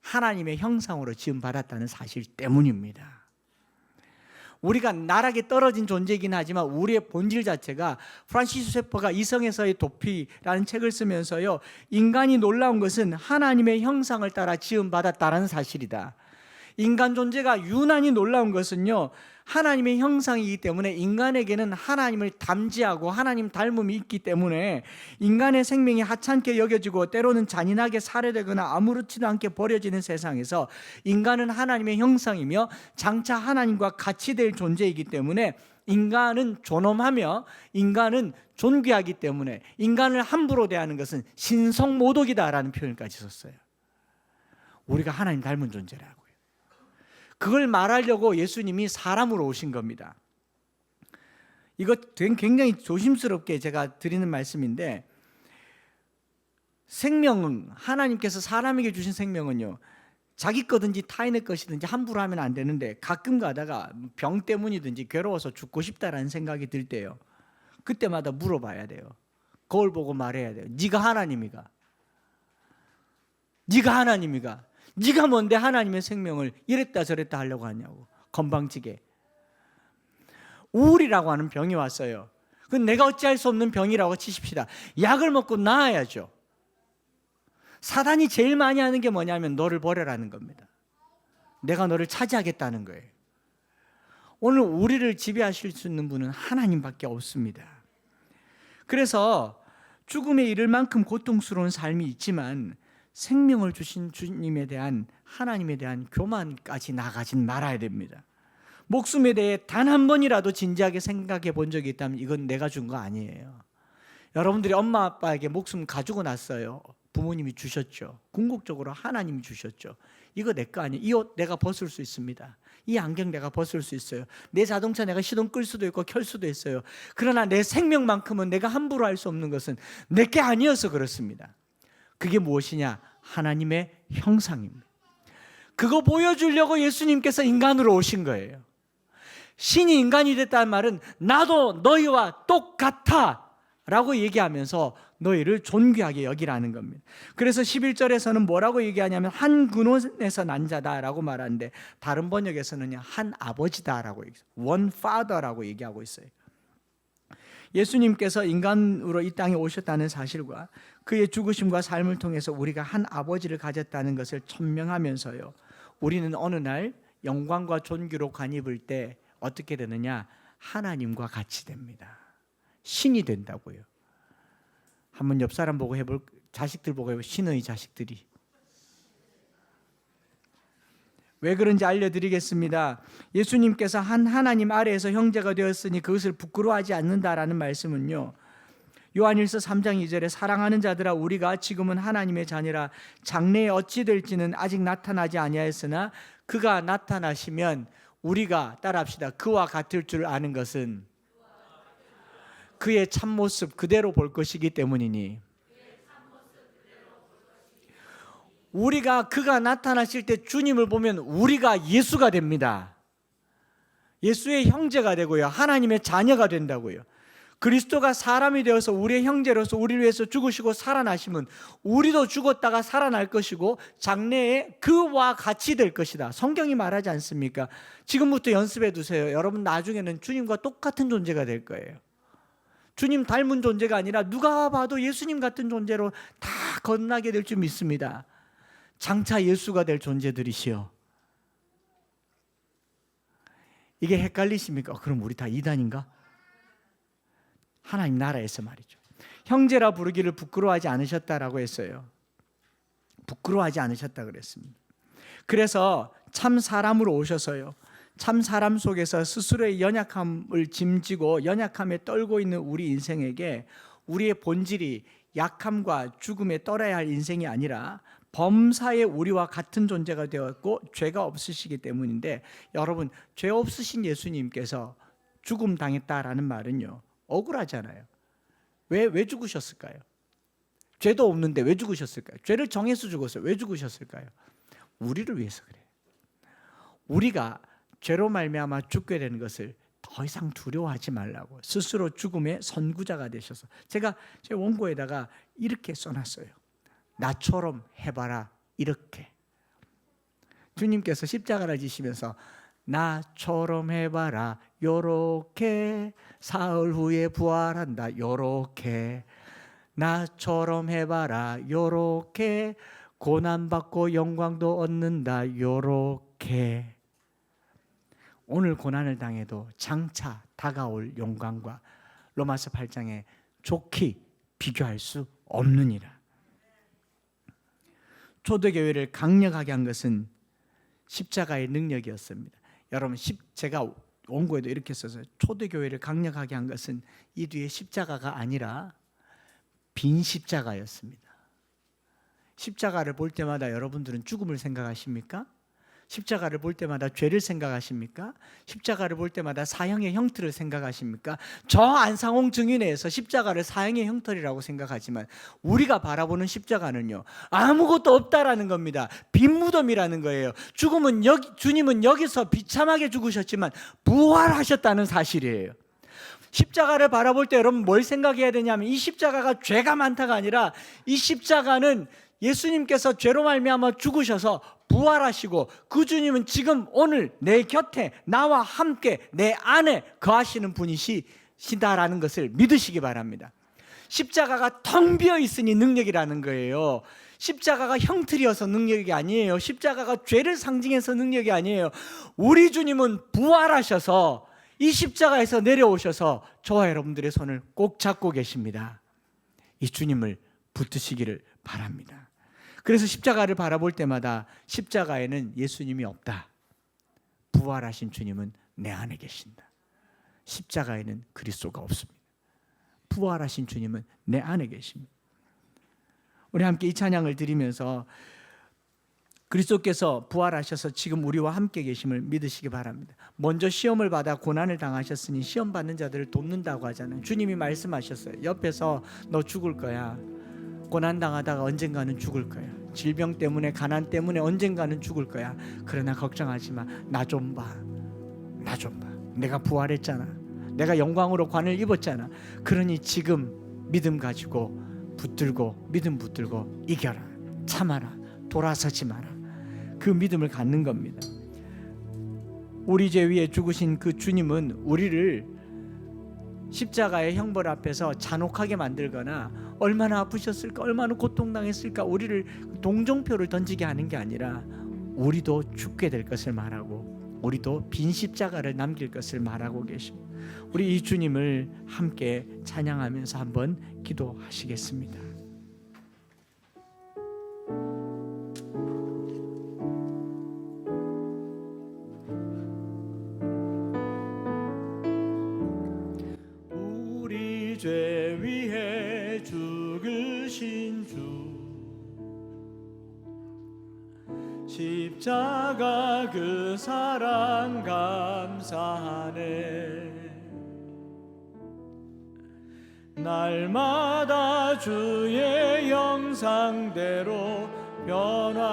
하나님의 형상으로 지음받았다는 사실 때문입니다. 우리가 나락에 떨어진 존재이긴 하지만 우리의 본질 자체가, 프란시스 셰퍼가 이성에서의 도피라는 책을 쓰면서요, 인간이 놀라운 것은 하나님의 형상을 따라 지음받았다는 사실이다. 인간 존재가 유난히 놀라운 것은요, 하나님의 형상이기 때문에 인간에게는 하나님을 담지하고 하나님 닮음이 있기 때문에 인간의 생명이 하찮게 여겨지고 때로는 잔인하게 살해되거나 아무렇지도 않게 버려지는 세상에서 인간은 하나님의 형상이며 장차 하나님과 같이 될 존재이기 때문에 인간은 존엄하며 인간은 존귀하기 때문에 인간을 함부로 대하는 것은 신성모독이다라는 표현까지 썼어요. 우리가 하나님 닮은 존재라고요. 그걸 말하려고 예수님이 사람으로 오신 겁니다. 이거 굉장히 조심스럽게 제가 드리는 말씀인데, 생명은, 하나님께서 사람에게 주신 생명은요, 자기 거든지 타인의 것이든지 함부로 하면 안 되는데, 가끔 가다가 병 때문이든지 괴로워서 죽고 싶다라는 생각이 들 때요, 그때마다 물어봐야 돼요. 거울 보고 말해야 돼요. 네가 하나님이가? 네가 하나님이가? 네가 뭔데 하나님의 생명을 이랬다 저랬다 하려고 하냐고. 건방지게. 우울이라고 하는 병이 왔어요. 그건 내가 어찌할 수 없는 병이라고 치십시다. 약을 먹고 나아야죠. 사단이 제일 많이 하는 게 뭐냐면 너를 버려라는 겁니다. 내가 너를 차지하겠다는 거예요. 오늘 우리를 지배하실 수 있는 분은 하나님밖에 없습니다. 그래서 죽음에 이를 만큼 고통스러운 삶이 있지만 생명을 주신 주님에 대한, 하나님에 대한 교만까지 나가진 말아야 됩니다. 목숨에 대해 단 한 번이라도 진지하게 생각해 본 적이 있다면 이건 내가 준 거 아니에요. 여러분들이 엄마 아빠에게 목숨 가지고 났어요. 부모님이 주셨죠. 궁극적으로 하나님이 주셨죠. 이거 내 거 아니에요. 이 옷 내가 벗을 수 있습니다. 이 안경 내가 벗을 수 있어요. 내 자동차 내가 시동 끌 수도 있고 켤 수도 있어요. 그러나 내 생명만큼은 내가 함부로 할 수 없는 것은 내 게 아니어서 그렇습니다. 그게 무엇이냐? 하나님의 형상입니다. 그거 보여주려고 예수님께서 인간으로 오신 거예요. 신이 인간이 됐다는 말은 나도 너희와 똑같아 라고 얘기하면서 너희를 존귀하게 여기라는 겁니다. 그래서 11절에서는 뭐라고 얘기하냐면 한 근원에서 난 자다라고 말하는데, 다른 번역에서는 한 아버지다라고 얘기해요. One Father라고 얘기하고 있어요. 예수님께서 인간으로 이 땅에 오셨다는 사실과 그의 죽으심과 삶을 통해서 우리가 한 아버지를 가졌다는 것을 천명하면서요, 우리는 어느 날 영광과 존귀로 관입을 때 어떻게 되느냐? 하나님과 같이 됩니다. 신이 된다고요. 한번 옆 사람 보고 해볼, 자식들 보고 해볼. 신의 자식들이. 왜 그런지 알려드리겠습니다. 예수님께서 한 하나님 아래에서 형제가 되었으니 그것을 부끄러워하지 않는다라는 말씀은요, 요한일서 3장 2절에 사랑하는 자들아 우리가 지금은 하나님의 자녀라 장래에 어찌 될지는 아직 나타나지 아니하였으나 그가 나타나시면 우리가, 따라합시다, 그와 같을 줄 아는 것은 그의 참모습 그대로 볼 것이기 때문이니, 우리가 그가 나타나실 때 주님을 보면 우리가 예수가 됩니다. 예수의 형제가 되고요, 하나님의 자녀가 된다고요. 그리스도가 사람이 되어서 우리의 형제로서 우리를 위해서 죽으시고 살아나시면 우리도 죽었다가 살아날 것이고 장래에 그와 같이 될 것이다. 성경이 말하지 않습니까? 지금부터 연습해 두세요. 여러분 나중에는 주님과 똑같은 존재가 될 거예요. 주님 닮은 존재가 아니라 누가 봐도 예수님 같은 존재로 다 거듭나게 될 줄 믿습니다. 장차 예수가 될 존재들이시여. 이게 헷갈리십니까? 그럼 우리 다 이단인가? 하나님 나라에서 말이죠. 형제라 부르기를 부끄러워하지 않으셨다라고 했어요. 부끄러워하지 않으셨다 그랬습니다. 그래서 참 사람으로 오셔서요, 참 사람 속에서 스스로의 연약함을 짐지고 연약함에 떨고 있는 우리 인생에게 우리의 본질이 약함과 죽음에 떨어야 할 인생이 아니라 범사의 우리와 같은 존재가 되었고 죄가 없으시기 때문인데, 여러분 죄 없으신 예수님께서 죽음 당했다라는 말은요 억울하잖아요. 왜 죽으셨을까요? 죄도 없는데 왜 죽으셨을까요? 죄를 정해서 죽었어요. 왜 죽으셨을까요? 우리를 위해서 그래요. 우리가 죄로 말미암아 죽게 되는 것을 더 이상 두려워하지 말라고 스스로 죽음의 선구자가 되셔서, 제가 제 원고에다가 이렇게 써놨어요. 나처럼 해봐라. 이렇게 주님께서 십자가를 지시면서 나처럼 해봐라. 요렇게 사흘 후에 부활한다. 요렇게 나처럼 해봐라. 요렇게 고난받고 영광도 얻는다. 요렇게 이렇게 오늘 고난을 당해도 장차 다가올 영광과 로마서 8장에 좋게 비교할 수 없느니라. 초대교회를 강력하게 한 것은 십자가의 능력이었습니다. 여러분, 제가 원고에도 이렇게 써서 초대교회를 강력하게 한 것은 이 뒤에 십자가가 아니라 빈 십자가였습니다. 십자가를 볼 때마다 여러분들은 죽음을 생각하십니까? 십자가를 볼 때마다 죄를 생각하십니까? 십자가를 볼 때마다 사형의 형틀을 생각하십니까? 저 안상홍 증인회에서 십자가를 사형의 형틀이라고 생각하지만 우리가 바라보는 십자가는요, 아무것도 없다라는 겁니다. 빈 무덤이라는 거예요. 주님은 여기서 비참하게 죽으셨지만 부활하셨다는 사실이에요. 십자가를 바라볼 때 여러분 뭘 생각해야 되냐면, 이 십자가가 죄가 많다가 아니라 이 십자가는 예수님께서 죄로 말미암아 죽으셔서 부활하시고 그 주님은 지금 오늘 내 곁에 나와 함께 내 안에 거하시는 분이시다라는 것을 믿으시기 바랍니다. 십자가가 텅 비어 있으니 능력이라는 거예요. 십자가가 형틀이어서 능력이 아니에요. 십자가가 죄를 상징해서 능력이 아니에요. 우리 주님은 부활하셔서 이 십자가에서 내려오셔서 저와 여러분들의 손을 꼭 잡고 계십니다. 이 주님을 붙드시기를 바랍니다. 그래서 십자가를 바라볼 때마다 십자가에는 예수님이 없다. 부활하신 주님은 내 안에 계신다. 십자가에는 그리스도가 없습니다. 부활하신 주님은 내 안에 계십니다. 우리 함께 이 찬양을 드리면서 그리스도께서 부활하셔서 지금 우리와 함께 계심을 믿으시기 바랍니다. 먼저 시험을 받아 고난을 당하셨으니 시험 받는 자들을 돕는다고 하잖아요. 주님이 말씀하셨어요. 옆에서 너 죽을 거야. 고난 당하다가 언젠가는 죽을 거야. 질병 때문에, 가난 때문에 언젠가는 죽을 거야. 그러나 걱정하지 마. 나 좀 봐. 나 좀 봐. 내가 부활했잖아. 내가 영광으로 관을 입었잖아. 그러니 지금 믿음 가지고 붙들고, 믿음 붙들고 이겨라. 참아라. 돌아서지 마라. 그 믿음을 갖는 겁니다. 우리 죄 위에 죽으신 그 주님은 우리를 십자가의 형벌 앞에서 잔혹하게 만들거나 얼마나 아프셨을까, 얼마나 고통당했을까, 우리를 동정표를 던지게 하는 게 아니라 우리도 죽게 될 것을 말하고 우리도 빈 십자가를 남길 것을 말하고 계십니다. 우리 이 주님을 함께 찬양하면서 한번 기도하시겠습니다. 죄 위해 죽으신 주, 십자가 그 사랑 감사하네. 날마다 주의 형상대로 변화되리라.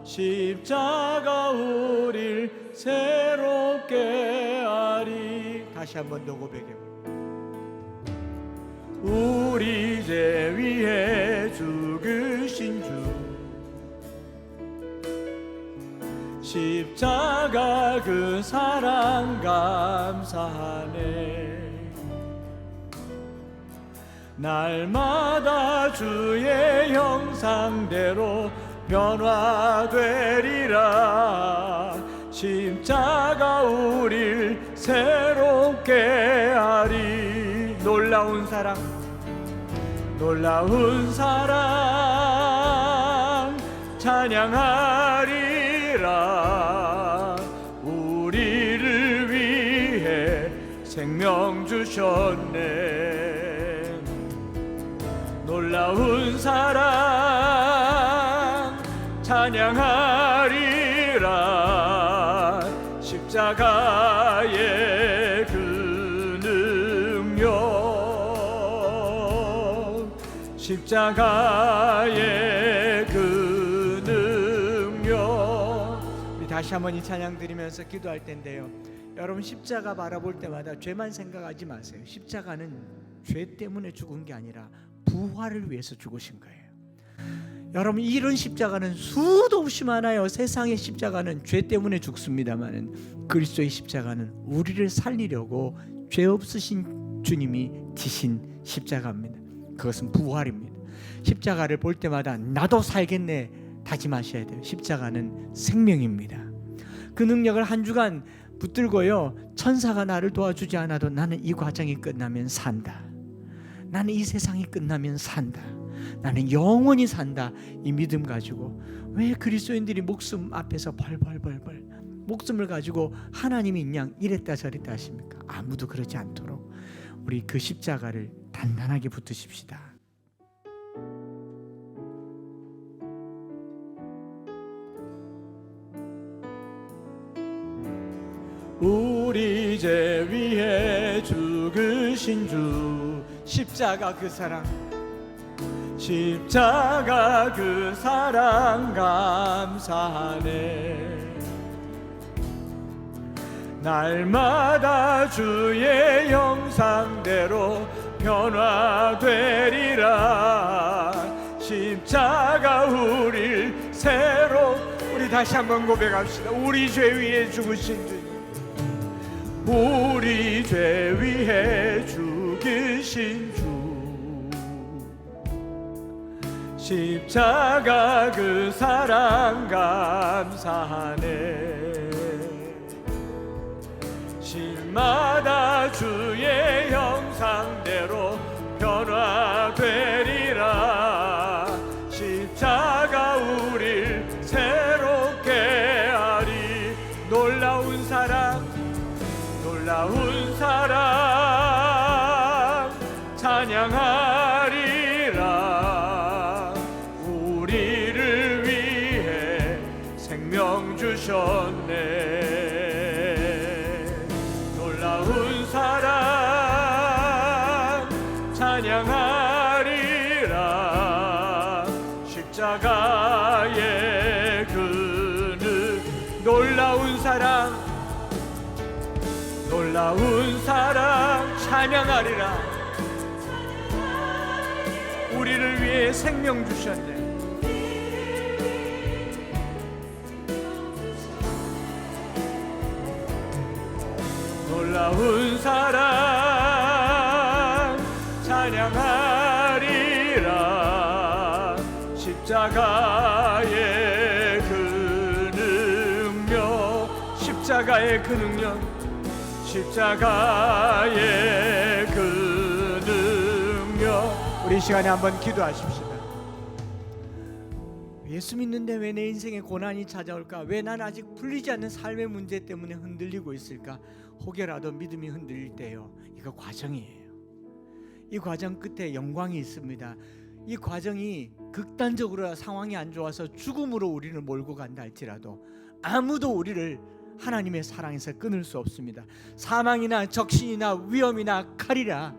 십자가 우릴 새롭게 하리. 다시 한 번 더 고백해. 우리 죄 위해 죽으신 주, 십자가 그 사랑 감사하네. 날마다 주의 형상대로 변화되리라. 십자가 우릴 새롭게 하리. 놀라운 사랑, 놀라운 사랑 찬양하리라. 우리를 위해 생명 주셨네. 놀라운 사랑 찬양하리라. 십자가의 그 능력, 십자가의 그 능력. 우리 다시 한번 이 찬양 드리면서 기도할 텐데요, 여러분 십자가 바라볼 때마다 죄만 생각하지 마세요. 십자가는 죄 때문에 죽은 게 아니라 부활을 위해서 죽으신 거예요. 여러분, 이런 십자가는 수도 없이 많아요. 세상의 십자가는 죄 때문에 죽습니다만 그리스도의 십자가는 우리를 살리려고 죄 없으신 주님이 지신 십자가입니다. 그것은 부활입니다. 십자가를 볼 때마다 나도 살겠네, 다짐하셔야 돼요. 십자가는 생명입니다. 그 능력을 한 주간 붙들고요, 천사가 나를 도와주지 않아도 나는 이 과정이 끝나면 산다, 나는 이 세상이 끝나면 산다, 나는 영원히 산다, 이 믿음 가지고. 왜 그리스도인들이 목숨 앞에서 벌벌벌벌 목숨을 가지고 하나님이 양 이랬다 저랬다 하십니까? 아무도 그러지 않도록 우리 그 십자가를 단단하게 붙드십시다. 우리 죄 위해 죽으신 주, 십자가 그 사랑, 십자가 그 사랑 감사하네. 날마다 주의 형상대로 변화되리라. 십자가 우릴 새로, 우리 다시 한번 고백합시다. 우리 죄 위에 죽으신 주님, 우리 죄 위해 죽으신 주, 십자가 그 사랑 감사하네. 실마다 주의 형상대로 변화되리라. 십자가 우릴 새롭게 하리. 놀라운 사랑, 놀라운 사랑 찬양하리라. 우리를 위해 생명 주셨네. 놀라운 사랑 찬양하리라. 십자가의 그는 놀라운 사랑, 놀라운 사랑 찬양하리라. 우리를 위해 생명 주셨네. 놀라운 사랑 찬양하리라. 십자가의 그 능력, 십자가의 그 능력, 십자가의 그 능력. 우리 이 시간에 한번 기도하십시다. 예수 믿는데 왜 내 인생에 고난이 찾아올까? 왜 난 아직 풀리지 않는 삶의 문제 때문에 흔들리고 있을까? 혹여라도 믿음이 흔들릴 때요, 이거 과정이에요. 이 과정 끝에 영광이 있습니다. 이 과정이 극단적으로 상황이 안 좋아서 죽음으로 우리를 몰고 간다 할지라도 아무도 우리를 하나님의 사랑에서 끊을 수 없습니다. 사망이나 적신이나 위험이나 칼이라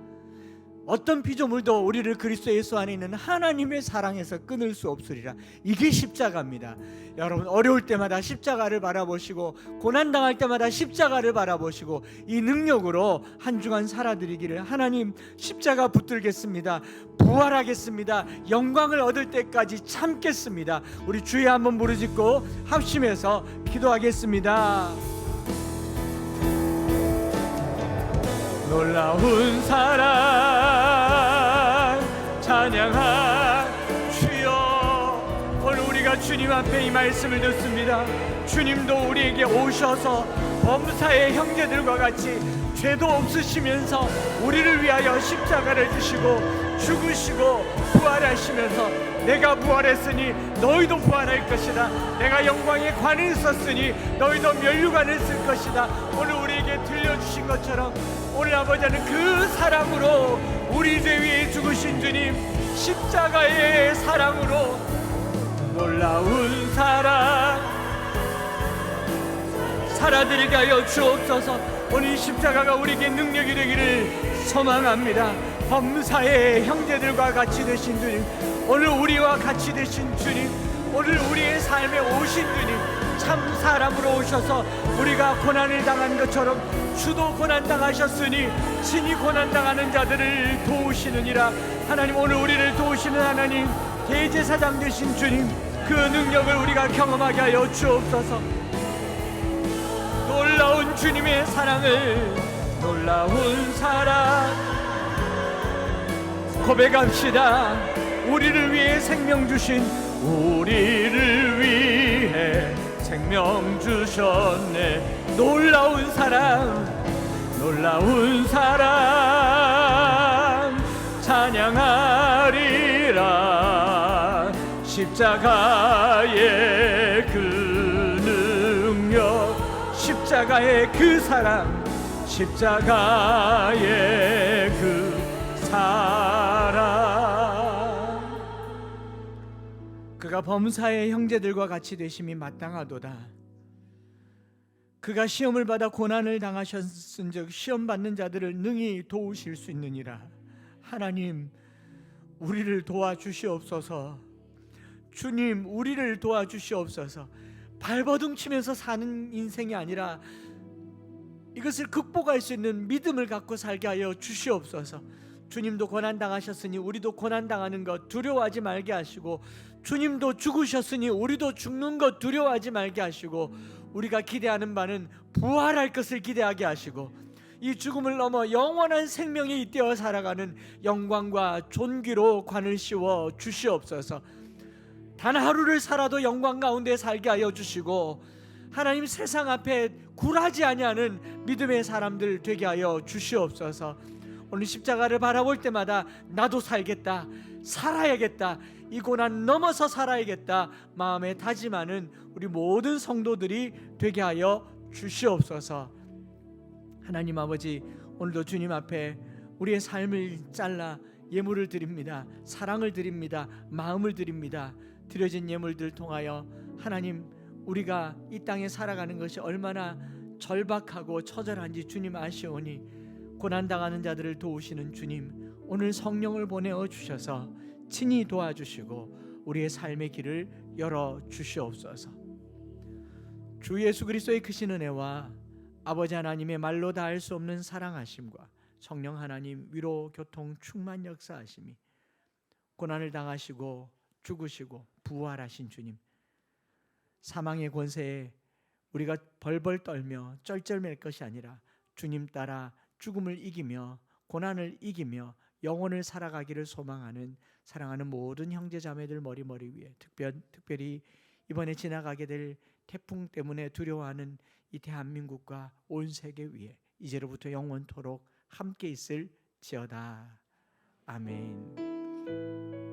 어떤 피조물도 우리를 그리스도 예수 안에 있는 하나님의 사랑에서 끊을 수 없으리라. 이게 십자가입니다. 여러분, 어려울 때마다 십자가를 바라보시고 고난당할 때마다 십자가를 바라보시고 이 능력으로 한 주간 살아드리기를. 하나님, 십자가 붙들겠습니다. 부활하겠습니다. 영광을 얻을 때까지 참겠습니다. 우리 주에 한번 부르짖고 합심해서 기도하겠습니다. 놀라운 사랑 찬양하 주여. 오늘 우리가 주님 앞에 이 말씀을 듣습니다. 주님도 우리에게 오셔서 범사의 형제들과 같이 죄도 없으시면서 우리를 위하여 십자가를 지시고 죽으시고 부활하시면서 내가 부활했으니 너희도 부활할 것이다. 내가 영광의 관을 썼으니 너희도 면류관을 쓸 것이다. 오늘 우리에게 들려주신 것처럼 오늘 아버지는 그 사랑으로 우리 죄 위에 죽으신 주님, 십자가의 사랑으로 놀라운 사랑 살아들게 하여 주옵소서. 오늘 십자가가 우리에게 능력이 되기를 소망합니다. 범사의 형제들과 같이 되신 주님, 오늘 우리와 같이 되신 주님, 오늘 우리의 삶에 오신 주님, 참 사람으로 오셔서 우리가 고난을 당한 것처럼 주도 고난당하셨으니 친히 고난당하는 자들을 도우시느니라. 하나님, 오늘 우리를 도우시는 하나님, 대제사장 되신 주님, 그 능력을 우리가 경험하게 하여 주옵소서. 놀라운 주님의 사랑을, 놀라운 사랑 고백합시다. 우리를 위해 생명 주신 우리를 위해 생명 주셨네. 놀라운 사랑, 놀라운 사랑 찬양하리라. 십자가의 그 능력, 십자가의 그 사랑, 십자가의 그 사랑. 그가 범사의 형제들과 같이 되심이 마땅하도다. 그가 시험을 받아 고난을 당하셨은즉 시험 받는 자들을 능히 도우실 수 있느니라. 하나님, 우리를 도와주시옵소서. 주님, 우리를 도와주시옵소서. 발버둥 치면서 사는 인생이 아니라 이것을 극복할 수 있는 믿음을 갖고 살게 하여 주시옵소서. 주님도 고난 당하셨으니 우리도 고난 당하는 것 두려워하지 말게 하시고, 주님도 죽으셨으니 우리도 죽는 것 두려워하지 말게 하시고, 우리가 기대하는 바는 부활할 것을 기대하게 하시고, 이 죽음을 넘어 영원한 생명에 잇대어 살아가는 영광과 존귀로 관을 씌워 주시옵소서. 단 하루를 살아도 영광 가운데 살게 하여 주시고, 하나님, 세상 앞에 굴하지 아니하는 믿음의 사람들 되게 하여 주시옵소서. 오늘 십자가를 바라볼 때마다 나도 살겠다, 살아야겠다, 이 고난 넘어서 살아야겠다 마음에 다짐하는 우리 모든 성도들이 되게 하여 주시옵소서. 하나님 아버지, 오늘도 주님 앞에 우리의 삶을 잘라 예물을 드립니다. 사랑을 드립니다. 마음을 드립니다. 드려진 예물들 통하여 하나님, 우리가 이 땅에 살아가는 것이 얼마나 절박하고 처절한지 주님 아시오니, 고난당하는 자들을 도우시는 주님, 오늘 성령을 보내어 주셔서 친히 도와주시고 우리의 삶의 길을 열어 주시옵소서. 주 예수 그리스도의 크신 은혜와 아버지 하나님의 말로 다할 수 없는 사랑하심과 성령 하나님 위로 교통 충만 역사하심이, 고난을 당하시고 죽으시고 부활하신 주님, 사망의 권세에 우리가 벌벌 떨며 쩔쩔맬 것이 아니라 주님 따라 죽음을 이기며 고난을 이기며 영혼을 살아가기를 소망하는 사랑하는 모든 형제자매들 머리 위에, 특별히 이번에 지나가게 될 태풍 때문에 두려워하는 이 대한민국과 온 세계 위에 이제로부터 영원토록 함께 있을지어다. 아멘.